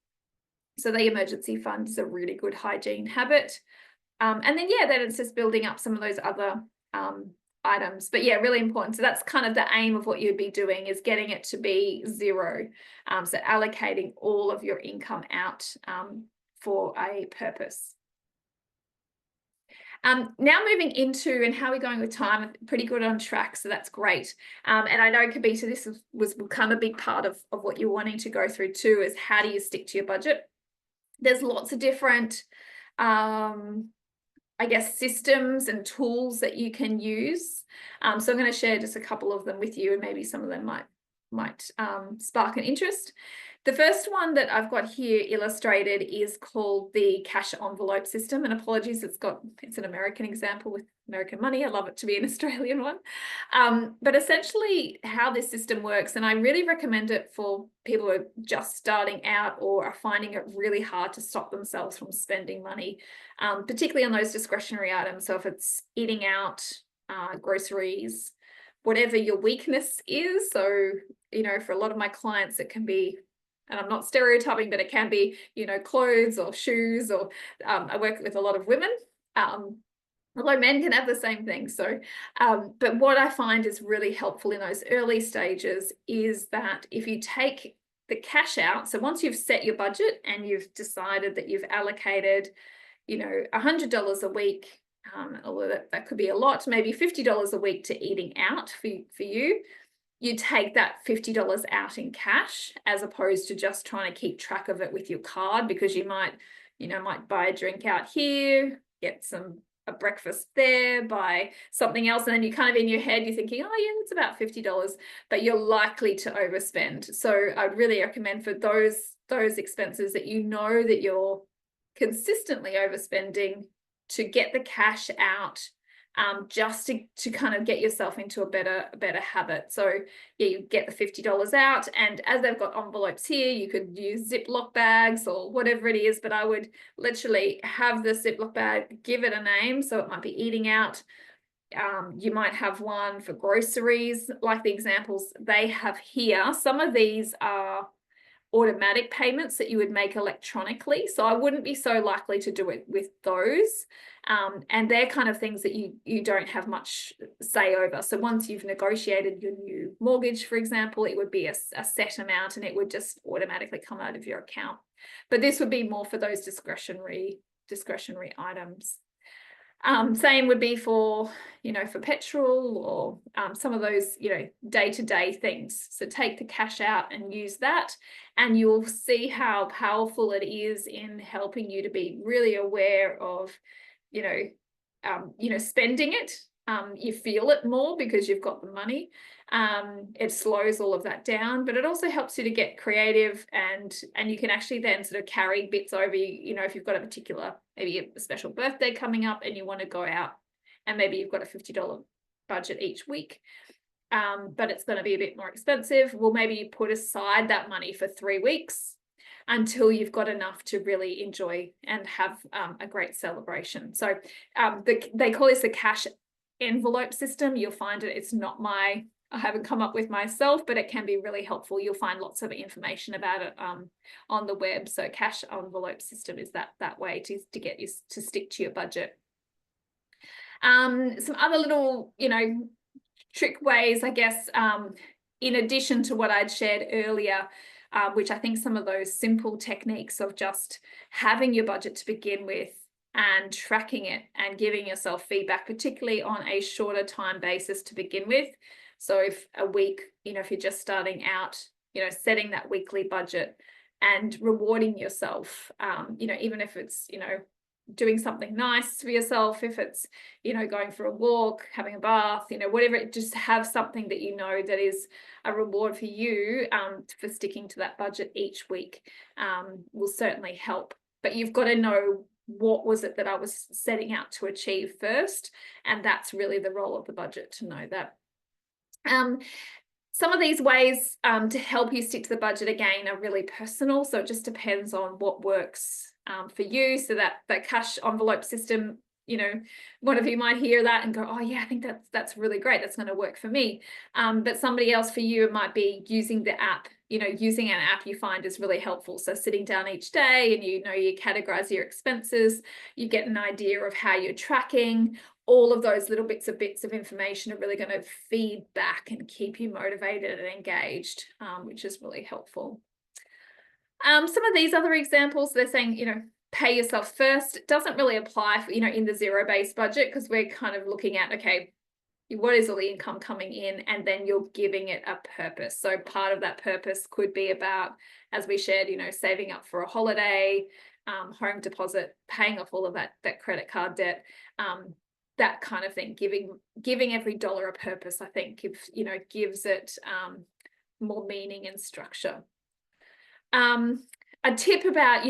So the emergency fund is a really good hygiene habit. And then, then it's just building up some of those other items. But really important. So that's kind of the aim of what you'd be doing, is getting it to be zero. So allocating all of your income out for a purpose. Now moving into, and how we're going with time, pretty good on track, so that's great. And I know, Kabita, this was kind of a big part of what you're wanting to go through too, is how do you stick to your budget? There's lots of different I guess, systems and tools that you can use. So I'm going to share just a couple of them with you, and maybe some of them might spark an interest. The first one that I've got here illustrated is called the cash envelope system. And apologies, it's an American example with American money. I love it to be an Australian one. But essentially how this system works, and I really recommend it for people who are just starting out or are finding it really hard to stop themselves from spending money, particularly on those discretionary items. So if it's eating out, groceries, whatever your weakness is. So, for a lot of my clients, it can be, and I'm not stereotyping, but it can be, clothes or shoes, or I work with a lot of women, although men can have the same thing. So, but what I find is really helpful in those early stages is that if you take the cash out, so once you've set your budget and you've decided that you've allocated, $100 a week, although that could be a lot, maybe $50 a week to eating out for you. You take that $50 out in cash, as opposed to just trying to keep track of it with your card, because you might buy a drink out here, get a breakfast there, buy something else, and then you kind of in your head you're thinking, oh yeah, it's about $50, but you're likely to overspend. So I'd really recommend for those expenses that that you're consistently overspending, to get the cash out, just to kind of get yourself into a better habit. So you get the $50 out, and as they've got envelopes here, you could use Ziploc bags or whatever it is, but I would literally have the Ziploc bag, give it a name. So it might be eating out. You might have one for groceries, like the examples they have here. Some of these are automatic payments that you would make electronically, so I wouldn't be so likely to do it with those, and they're kind of things that you don't have much say over. So once you've negotiated your new mortgage, for example, it would be a set amount, and it would just automatically come out of your account. But this would be more for those discretionary items. Same would be for petrol, or some of those, day-to-day things. So take the cash out and use that, and you'll see how powerful it is in helping you to be really aware of, spending it. You feel it more because you've got the money. It slows all of that down, but it also helps you to get creative, and you can actually then sort of carry bits over. If you've got a particular, maybe a special birthday coming up and you want to go out, and maybe you've got a $50 budget each week. But it's going to be a bit more expensive. Well, maybe you put aside that money for 3 weeks until you've got enough to really enjoy and have a great celebration. So they call this a cash envelope system. You'll find it's not I haven't come up with myself, but it can be really helpful. You'll find lots of information about it on the web. So cash envelope system is that way to get you to stick to your budget. Some other little, trick ways, I guess, in addition to what I'd shared earlier, which I think some of those simple techniques of just having your budget to begin with and tracking it and giving yourself feedback, particularly on a shorter time basis to begin with. So if a week, if you're just starting out, setting that weekly budget and rewarding yourself, even if it's, doing something nice for yourself, if it's, going for a walk, having a bath, whatever, just have something that that is a reward for you for sticking to that budget each week will certainly help. But you've got to know what was it that I was setting out to achieve first, and that's really the role of the budget, to know that. Some of these ways to help you stick to the budget, again, are really personal, so it just depends on what works for you. So that cash envelope system, one of you might hear that and go, oh yeah, I think that's really great, that's going to work for me. But somebody else, for you, it might be using the app. Using an app you find is really helpful. So sitting down each day and you categorize your expenses, you get an idea of how you're tracking. All of those little bits of information are really going to feed back and keep you motivated and engaged, which is really helpful. Some of these other examples, they're saying, pay yourself first. It doesn't really apply for, in the zero-based budget, because we're kind of looking at, okay, what is all the income coming in, and then you're giving it a purpose. So part of that purpose could be about, as we shared, saving up for a holiday, home deposit, paying off all of that credit card debt, that kind of thing. Giving every dollar a purpose, I think, gives it more meaning and structure. A tip about,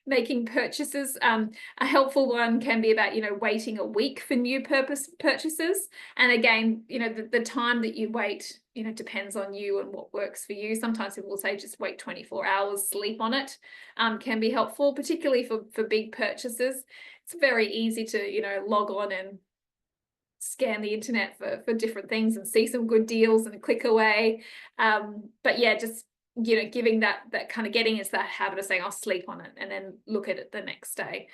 making purchases, a helpful one can be about, waiting a week for new purchases. And again, the time that you wait, depends on you and what works for you. Sometimes people will say just wait 24 hours, sleep on it, can be helpful, particularly for big purchases. It's very easy to, log on and scan the internet for different things and see some good deals and click away. But yeah, just giving that kind of getting into that habit of saying I'll sleep on it and then look at it the next day.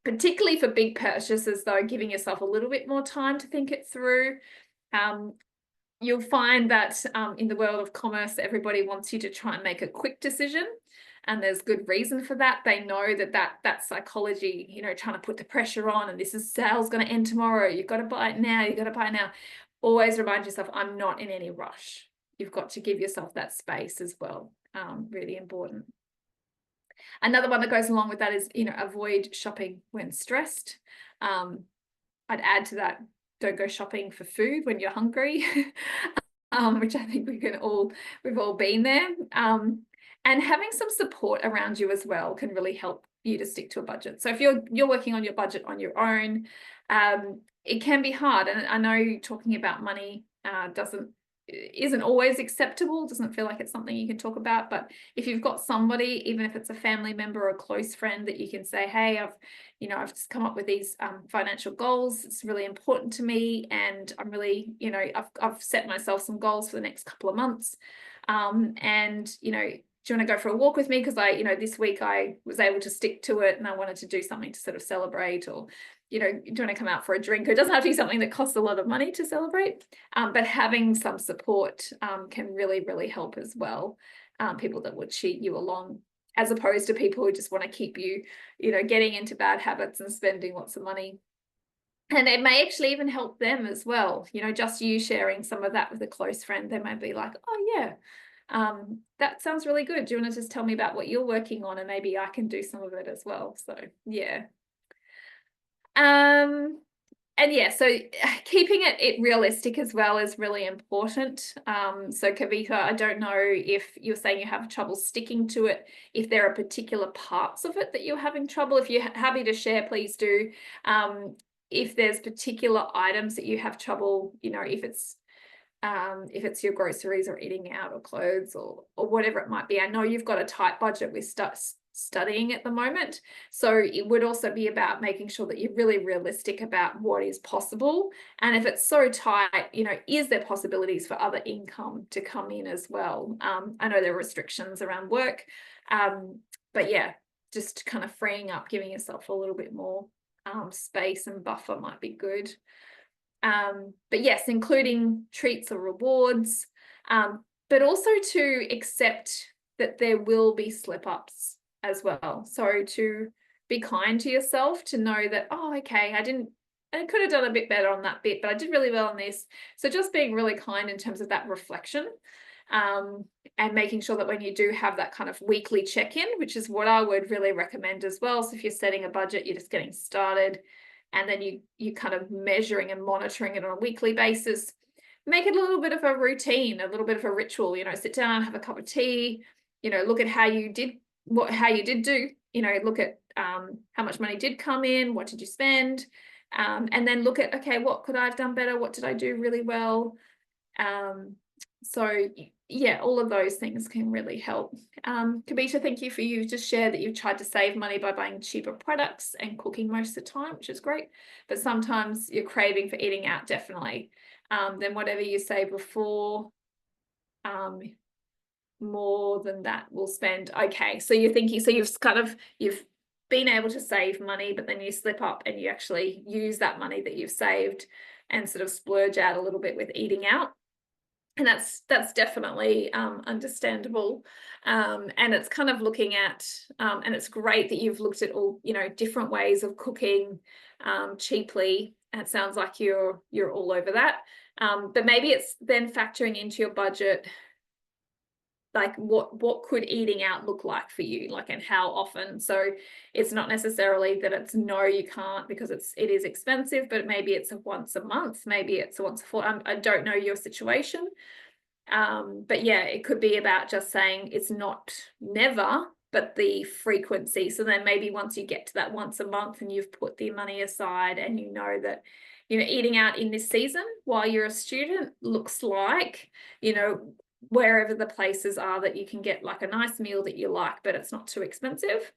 Particularly for big purchases, though, giving yourself a little bit more time to think it through. You'll find that in the world of commerce, everybody wants you to try and make a quick decision, and there's good reason for that. They know that psychology, trying to put the pressure on, and this is sales going to end tomorrow, you've got to buy it now, you've got to buy it now. Always remind yourself, I'm not in any rush. You've got to give yourself that space as well. Really important. Another one that goes along with that is, avoid shopping when stressed. I'd add to that, don't go shopping for food when you're hungry, which I think we've all been there. And having some support around you as well can really help you to stick to a budget. So if you're working on your budget on your own, it can be hard. And I know talking about money isn't always acceptable, doesn't feel like it's something you can talk about. But if you've got somebody, even if it's a family member or a close friend, that you can say, hey, I've just come up with these financial goals, it's really important to me, and I'm really, I've set myself some goals for the next couple of months, and do you want to go for a walk with me, because this week I was able to stick to it and I wanted to do something to sort of celebrate, or do you want to come out for a drink? It doesn't have to be something that costs a lot of money to celebrate, but having some support can really, really help as well. People that would cheat you along, as opposed to people who just want to keep you, getting into bad habits and spending lots of money. And it may actually even help them as well. Just you sharing some of that with a close friend, they might be like, oh yeah, that sounds really good. Do you want to just tell me about what you're working on, and maybe I can do some of it as well? So yeah. And yeah, so keeping it realistic as well is really important. So Kavita, I don't know if you're saying you have trouble sticking to it, if there are particular parts of it that you're having trouble. If you're happy to share, please do. if there's particular items that you have trouble, you know, if it's your groceries or eating out or clothes or whatever it might be. I know you've got a tight budget with studying at the moment. So it would also be about making sure that you're really realistic about what is possible. And if it's so tight, you know, is there possibilities for other income to come in as well? I know there are restrictions around work, but yeah, just kind of freeing up, giving yourself a little bit more space and buffer might be good. But yes, including treats or rewards, but also to accept that there will be slip-ups as well. So to be kind to yourself, to know that, oh, okay, I could have done a bit better on that bit, but I did really well on this. So just being really kind in terms of that reflection, and making sure that when you do have that kind of weekly check-in, which is what I would really recommend as well. So if you're setting a budget, you're just getting started, and then you kind of measuring and monitoring it on a weekly basis, make it a little bit of a routine, a little bit of a ritual, you know, sit down, have a cup of tea, you know, look at how you did do, you know, look at how much money did come in, what did you spend, and then look at, okay, what could I have done better? What did I do really well? So yeah, all of those things can really help. Kavita, thank you for you just share that you've tried to save money by buying cheaper products and cooking most of the time, which is great. But sometimes you're craving for eating out, definitely. Then whatever you say before, more than that we'll spend. Okay, so you're thinking, so you've been able to save money, but then you slip up and you actually use that money that you've saved and sort of splurge out a little bit with eating out. And that's definitely understandable, and it's kind of looking at, and it's great that you've looked at all, you know, different ways of cooking cheaply. And it sounds like you're all over that, but maybe it's then factoring into your budget, like what could eating out look like for you, like, and how often. So it's not necessarily that it's no, you can't, because it is expensive, but maybe it's a once a month, maybe it's a once a fortnight. I don't know your situation, but yeah, it could be about just saying it's not never, but the frequency. So then maybe once you get to that once a month and you've put the money aside, and you know that, you know, eating out in this season while you're a student looks like, you know, wherever the places are that you can get like a nice meal that you like, but it's not too expensive.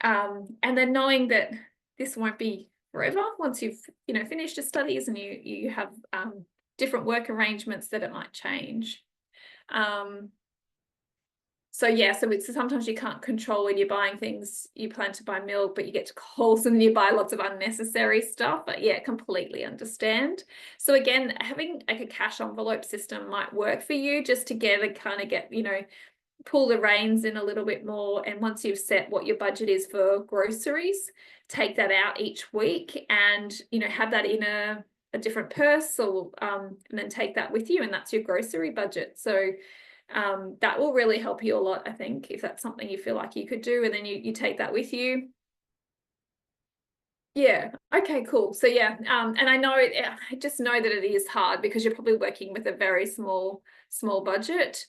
And then knowing that this won't be forever. Once you've, you know, finished your studies and you have different work arrangements, that it might change. So yeah, so sometimes you can't control when you're buying things. You plan to buy milk, but you get to Coles and you buy lots of unnecessary stuff. But yeah, completely understand. So again, having like a cash envelope system might work for you, just to get, you know, pull the reins in a little bit more. And once you've set what your budget is for groceries, take that out each week, and, you know, have that in a different purse, or and then take that with you, and that's your grocery budget. So that will really help you a lot, I think, if that's something you feel like you could do, and then you take that with you. Yeah, okay, cool. So yeah, and I just know that it is hard because you're probably working with a very small budget.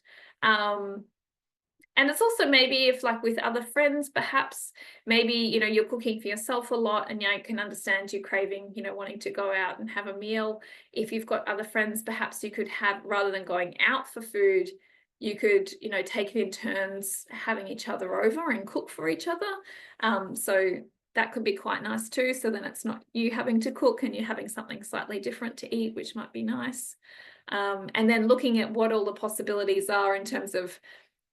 And it's also maybe if, like, with other friends, perhaps maybe, you know, you're cooking for yourself a lot, and I can understand you craving, you know, wanting to go out and have a meal. If you've got other friends, perhaps you could have, rather than going out for food, you could, you know, take it in turns having each other over and cook for each other. So that could be quite nice too. So then it's not you having to cook, and you're having something slightly different to eat, which might be nice. And then looking at what all the possibilities are in terms of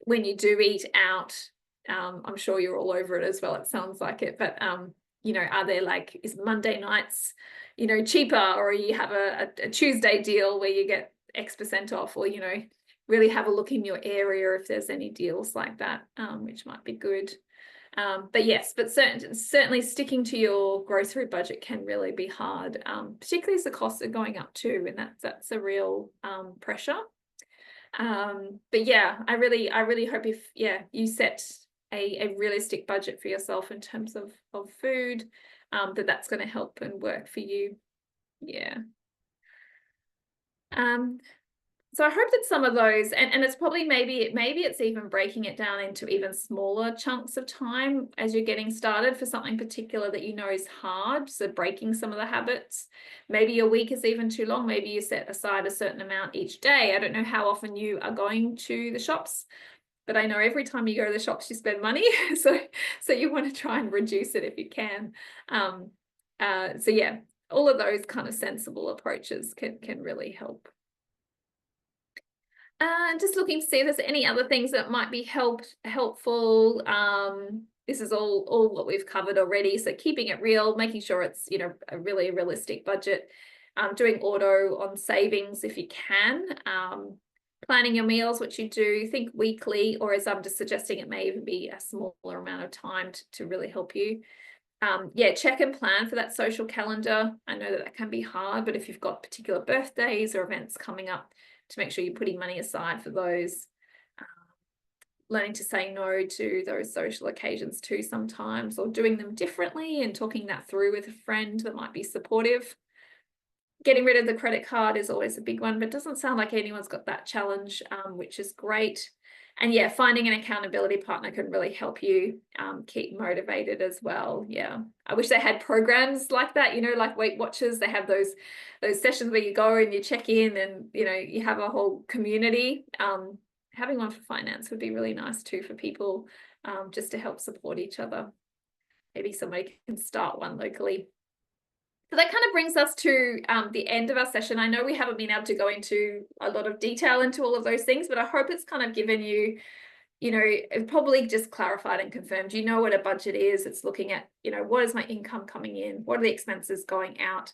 when you do eat out. I'm sure you're all over it as well, it sounds like it, but you know, are there, like, is Monday nights, you know, cheaper, or you have a Tuesday deal where you get X% off, or, you know, really have a look in your area if there's any deals like that, which might be good. But yes, but certainly sticking to your grocery budget can really be hard, particularly as the costs are going up too, and that's a real pressure. But yeah, I really hope you set a realistic budget for yourself in terms of food, that's going to help and work for you. Yeah. So I hope that some of those, and it's probably maybe it's even breaking it down into even smaller chunks of time as you're getting started for something particular that you know is hard. So breaking some of the habits. Maybe your week is even too long. Maybe you set aside a certain amount each day. I don't know how often you are going to the shops, but I know every time you go to the shops, you spend money. So you want to try and reduce it if you can. So yeah, all of those kind of sensible approaches can really help. Just looking to see if there's any other things that might be helpful. This is all what we've covered already. So keeping it real, making sure it's, you know, a really realistic budget. Doing auto on savings if you can. Planning your meals, which you do, think weekly, or as I'm just suggesting, it may even be a smaller amount of time to really help you. Yeah, check and plan for that social calendar. I know that can be hard, but if you've got particular birthdays or events coming up, to make sure you're putting money aside for those. Learning to say no to those social occasions too sometimes, or doing them differently and talking that through with a friend that might be supportive. Getting rid of the credit card is always a big one, but it doesn't sound like anyone's got that challenge, which is great. And yeah, finding an accountability partner can really help you keep motivated as well. Yeah, I wish they had programs like that, you know, like Weight Watchers. They have those sessions where you go and you check in, and you know, you have a whole community. Having one for finance would be really nice too for people, just to help support each other. Maybe somebody can start one locally. So that kind of brings us to the end of our session. I know we haven't been able to go into a lot of detail into all of those things, but I hope it's kind of given you, you know, it probably just clarified and confirmed, you know what a budget is. It's looking at, you know, what is my income coming in? What are the expenses going out?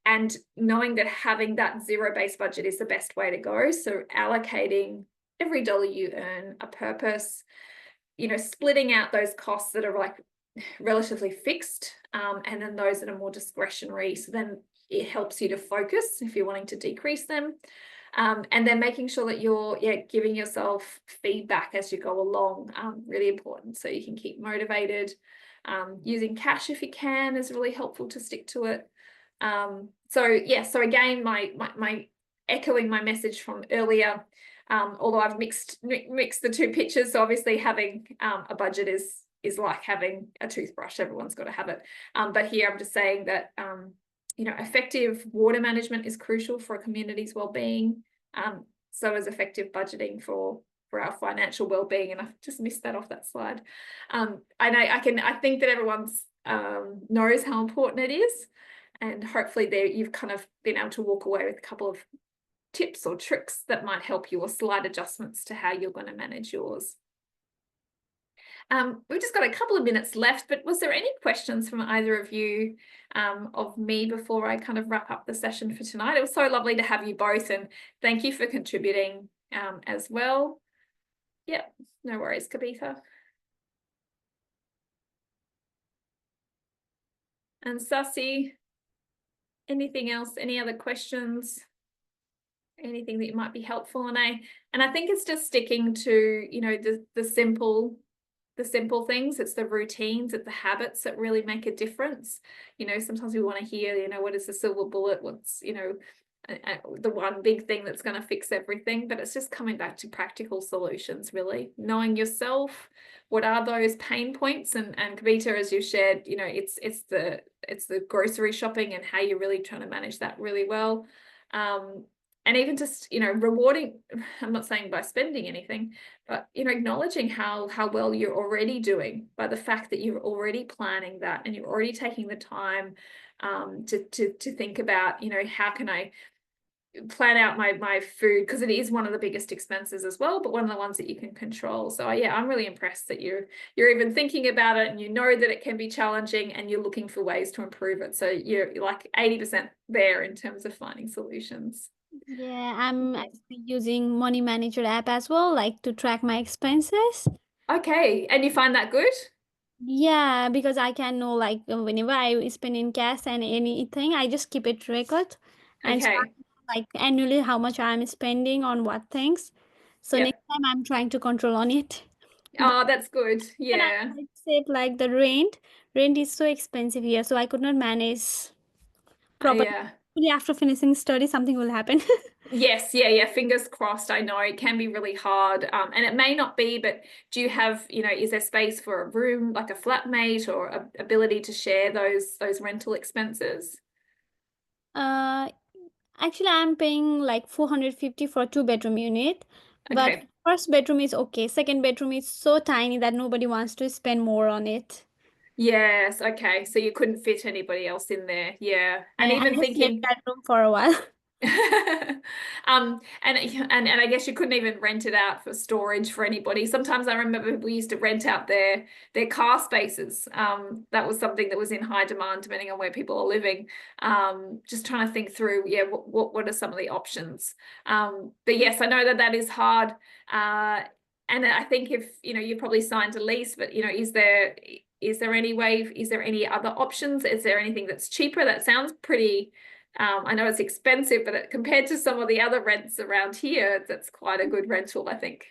And knowing that having that zero-based budget is the best way to go. So allocating every dollar you earn a purpose, you know, splitting out those costs that are like relatively fixed, and then those that are more discretionary. So then it helps you to focus if you're wanting to decrease them. And then making sure that you're giving yourself feedback as you go along, really important, so you can keep motivated. Using cash if you can is really helpful to stick to it. So again, my echoing my message from earlier, although I've mixed the two pictures. So obviously having a budget is like having a toothbrush. Everyone's got to have it. But here I'm just saying that, you know, effective water management is crucial for a community's well-being. So is effective budgeting for our financial well-being. And I've just missed that off that slide. I think that everyone's knows how important it is. And hopefully you've kind of been able to walk away with a couple of tips or tricks that might help you, or slight adjustments to how you're going to manage yours. We've just got a couple of minutes left, but was there any questions from either of you of me before I kind of wrap up the session for tonight? It was so lovely to have you both, and thank you for contributing as well. Yeah, no worries, Kavitha. And Sasi, anything else? Any other questions? Anything that might be helpful? And I think it's just sticking to, you know, the simple things. It's the routines, it's the habits that really make a difference. You know, sometimes we want to hear, you know, what is the silver bullet? What's, you know, the one big thing that's going to fix everything, but it's just coming back to practical solutions, really knowing yourself. What are those pain points? And Kavita, as you shared, you know, it's the grocery shopping and how you're really trying to manage that really well. And even just, you know, rewarding, I'm not saying by spending anything, but, you know, acknowledging how well you're already doing by the fact that you're already planning that and you're already taking the time to think about, you know, how can I plan out my food, because it is one of the biggest expenses as well, but one of the ones that you can control. So yeah, I'm really impressed that you're even thinking about it, and you know that it can be challenging, and you're looking for ways to improve it. So you're like 80% there in terms of finding solutions. Yeah, I'm actually using Money Manager app as well, like to track my expenses. Okay, and you find that good? Yeah, because I can know like whenever I spend in cash and anything, I just keep it record, and so I Okay. know, like annually how much I'm spending on what things. So Yeah. next time I'm trying to control on it. But Oh, that's good. when I Yeah. tried to save like the rent is so expensive here, so I could not manage properly. Yeah. hopefully after finishing study, something will happen. Yes, yeah, fingers crossed. I know it can be really hard, and it may not be, but do you have, is there space for a room, like a flatmate, or ability to share those rental expenses? Uh, Actually, I'm paying like 450 for 2 bedroom unit, but Okay. first bedroom is okay. Second bedroom is so tiny that nobody wants to spend more on it. Yes, okay. So you couldn't fit anybody else in there. Yeah. And Yeah, even I just let thinking, that room for a while. and I guess you couldn't even rent it out for storage for anybody. Sometimes I remember we used to rent out their car spaces. That was something that was in high demand depending on where people are living. Just trying to think through, yeah, what are some of the options? But yes, I know that that is hard. And I think if, you probably signed a lease, but is there any way, is there any other options? Is there anything that's cheaper? That sounds pretty, I know it's expensive, but compared to some of the other rents around here, that's quite a good rental, I think.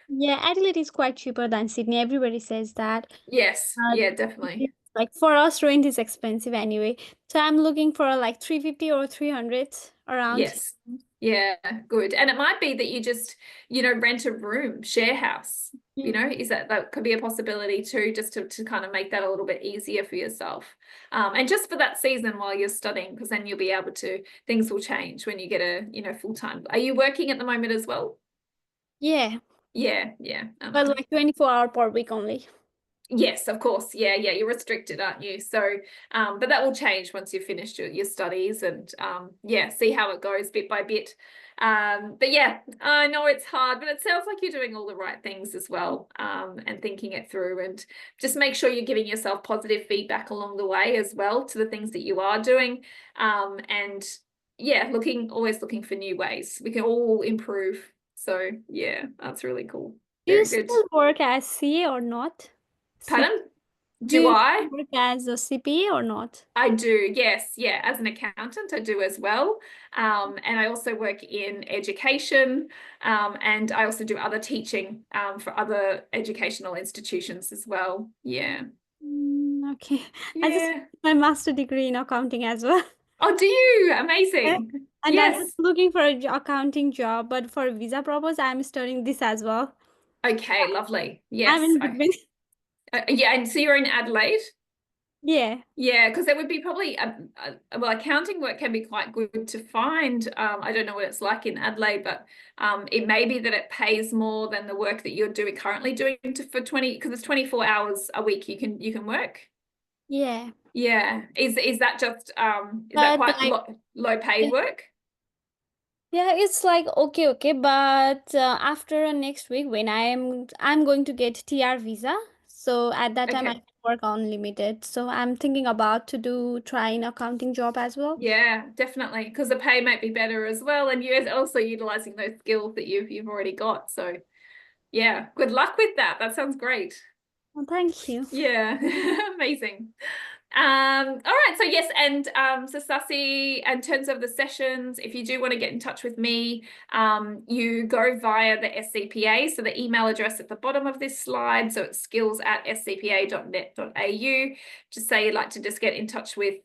Yeah, Adelaide is quite cheaper than Sydney. Everybody says that. Yes, Uh, yeah, definitely. like for us, rent is expensive anyway. So I'm looking for like 350 or 300 around. Yes. Yeah, good. And it might be that you just, rent a room, share house, Mm. is that could be a possibility too, just to kind of make that a little bit easier for yourself. And just for that season while you're studying, because then you'll be able to, things will change when you get a, full-time. Are you working at the moment as well? Yeah, Yeah. but like 24 hours per week only. Yes, of course. Yeah, you're restricted, aren't you? So, but that will change once you've finished your studies and yeah, see how it goes bit by bit. But yeah, I know it's hard, but it sounds like you're doing all the right things as well, and thinking it through, and just make sure you're giving yourself positive feedback along the way as well to the things that you are doing. And yeah, always looking for new ways. We can all improve. So yeah, that's really cool. Do you Very good. still work as CA or not? Pardon? Do Do you I? work as a CPA or not? I do, yes. Yeah, as an accountant, I do as well. And I also work in education, and I also do other teaching for other educational institutions as well. Yeah. Okay. I just Yeah. my master degree in accounting as well. Oh, do you? Yeah. Amazing. And I'm just Yes. looking for a accounting job, but for visa purpose, I'm studying this as well. Okay, lovely. I'm Yes. in between. Yeah, and so you're in Adelaide? Yeah. Yeah, because there would be probably well, accounting work can be quite good to find. I don't know what it's like in Adelaide, but it may be that it pays more than the work that you're currently doing for 20, because it's 24 hours a week you can work. Yeah. Yeah. Is that just is that But quite like low paid work? yeah, it's like okay, but after next week when I'm going to get TR visa, so at that time I Okay. can work unlimited. So I'm thinking about to try an accounting job as well. Yeah, definitely, because the pay might be better as well, and you're also utilizing those skills that you've already got. So yeah, good luck with that. That sounds great. Well, thank you. Yeah, amazing. All right, so yes, and so Sasi, in terms of the sessions, if you do want to get in touch with me, you go via the SCPA, so the email address at the bottom of this slide, so it's skills@scpa.net.au. Just say you'd like to just get in touch with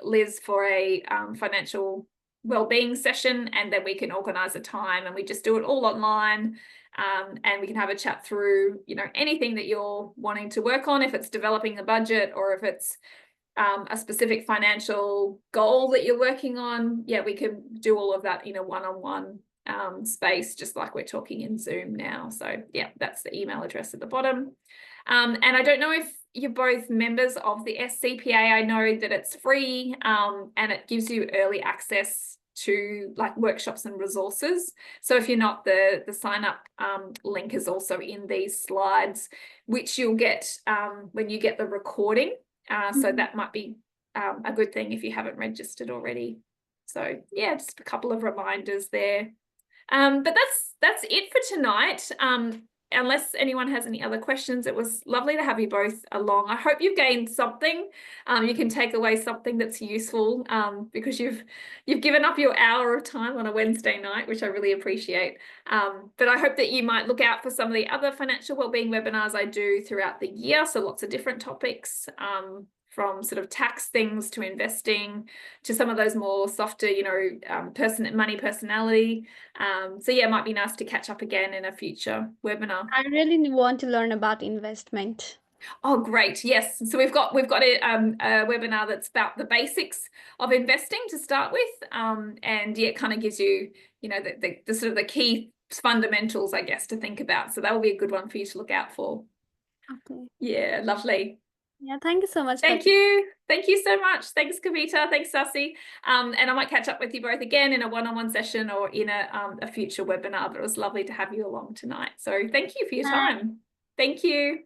Liz for a financial wellbeing session, and then we can organise a time, and we just do it all online. And we can have a chat through, anything that you're wanting to work on, if it's developing the budget or if it's a specific financial goal that you're working on. Yeah, we can do all of that in a one-on-one space, just like we're talking in Zoom now. So yeah, that's the email address at the bottom. And I don't know if you're both members of the SCPA. I know that it's free, and it gives you early access to like workshops and resources. So if you're not, the sign up link is also in these slides, which you'll get when you get the recording. So that might be a good thing if you haven't registered already. So yeah, just a couple of reminders there. But that's it for tonight. Unless anyone has any other questions, it was lovely to have you both along. I hope you've gained something. You can take away something that's useful, because you've given up your hour of time on a Wednesday night, which I really appreciate. But I hope that you might look out for some of the other financial wellbeing webinars I do throughout the year. So lots of different topics. from sort of tax things to investing to some of those more softer, you know, money personality. So yeah, it might be nice to catch up again in a future webinar. I really want to learn about investment. Oh, great. Yes. So we've got a webinar that's about the basics of investing to start with. And yeah, it kind of gives you, you know, the sort of the key fundamentals, I guess, to think about. So that will be a good one for you to look out for. Okay. Yeah, lovely. Yeah, thank you so much. Thank you. Thank you so much. Thanks, Kavita. Thanks, Sasi. And I might catch up with you both again in a one-on-one session or in a future webinar, but it was lovely to have you along tonight. So thank you for your Bye. time. Thank you.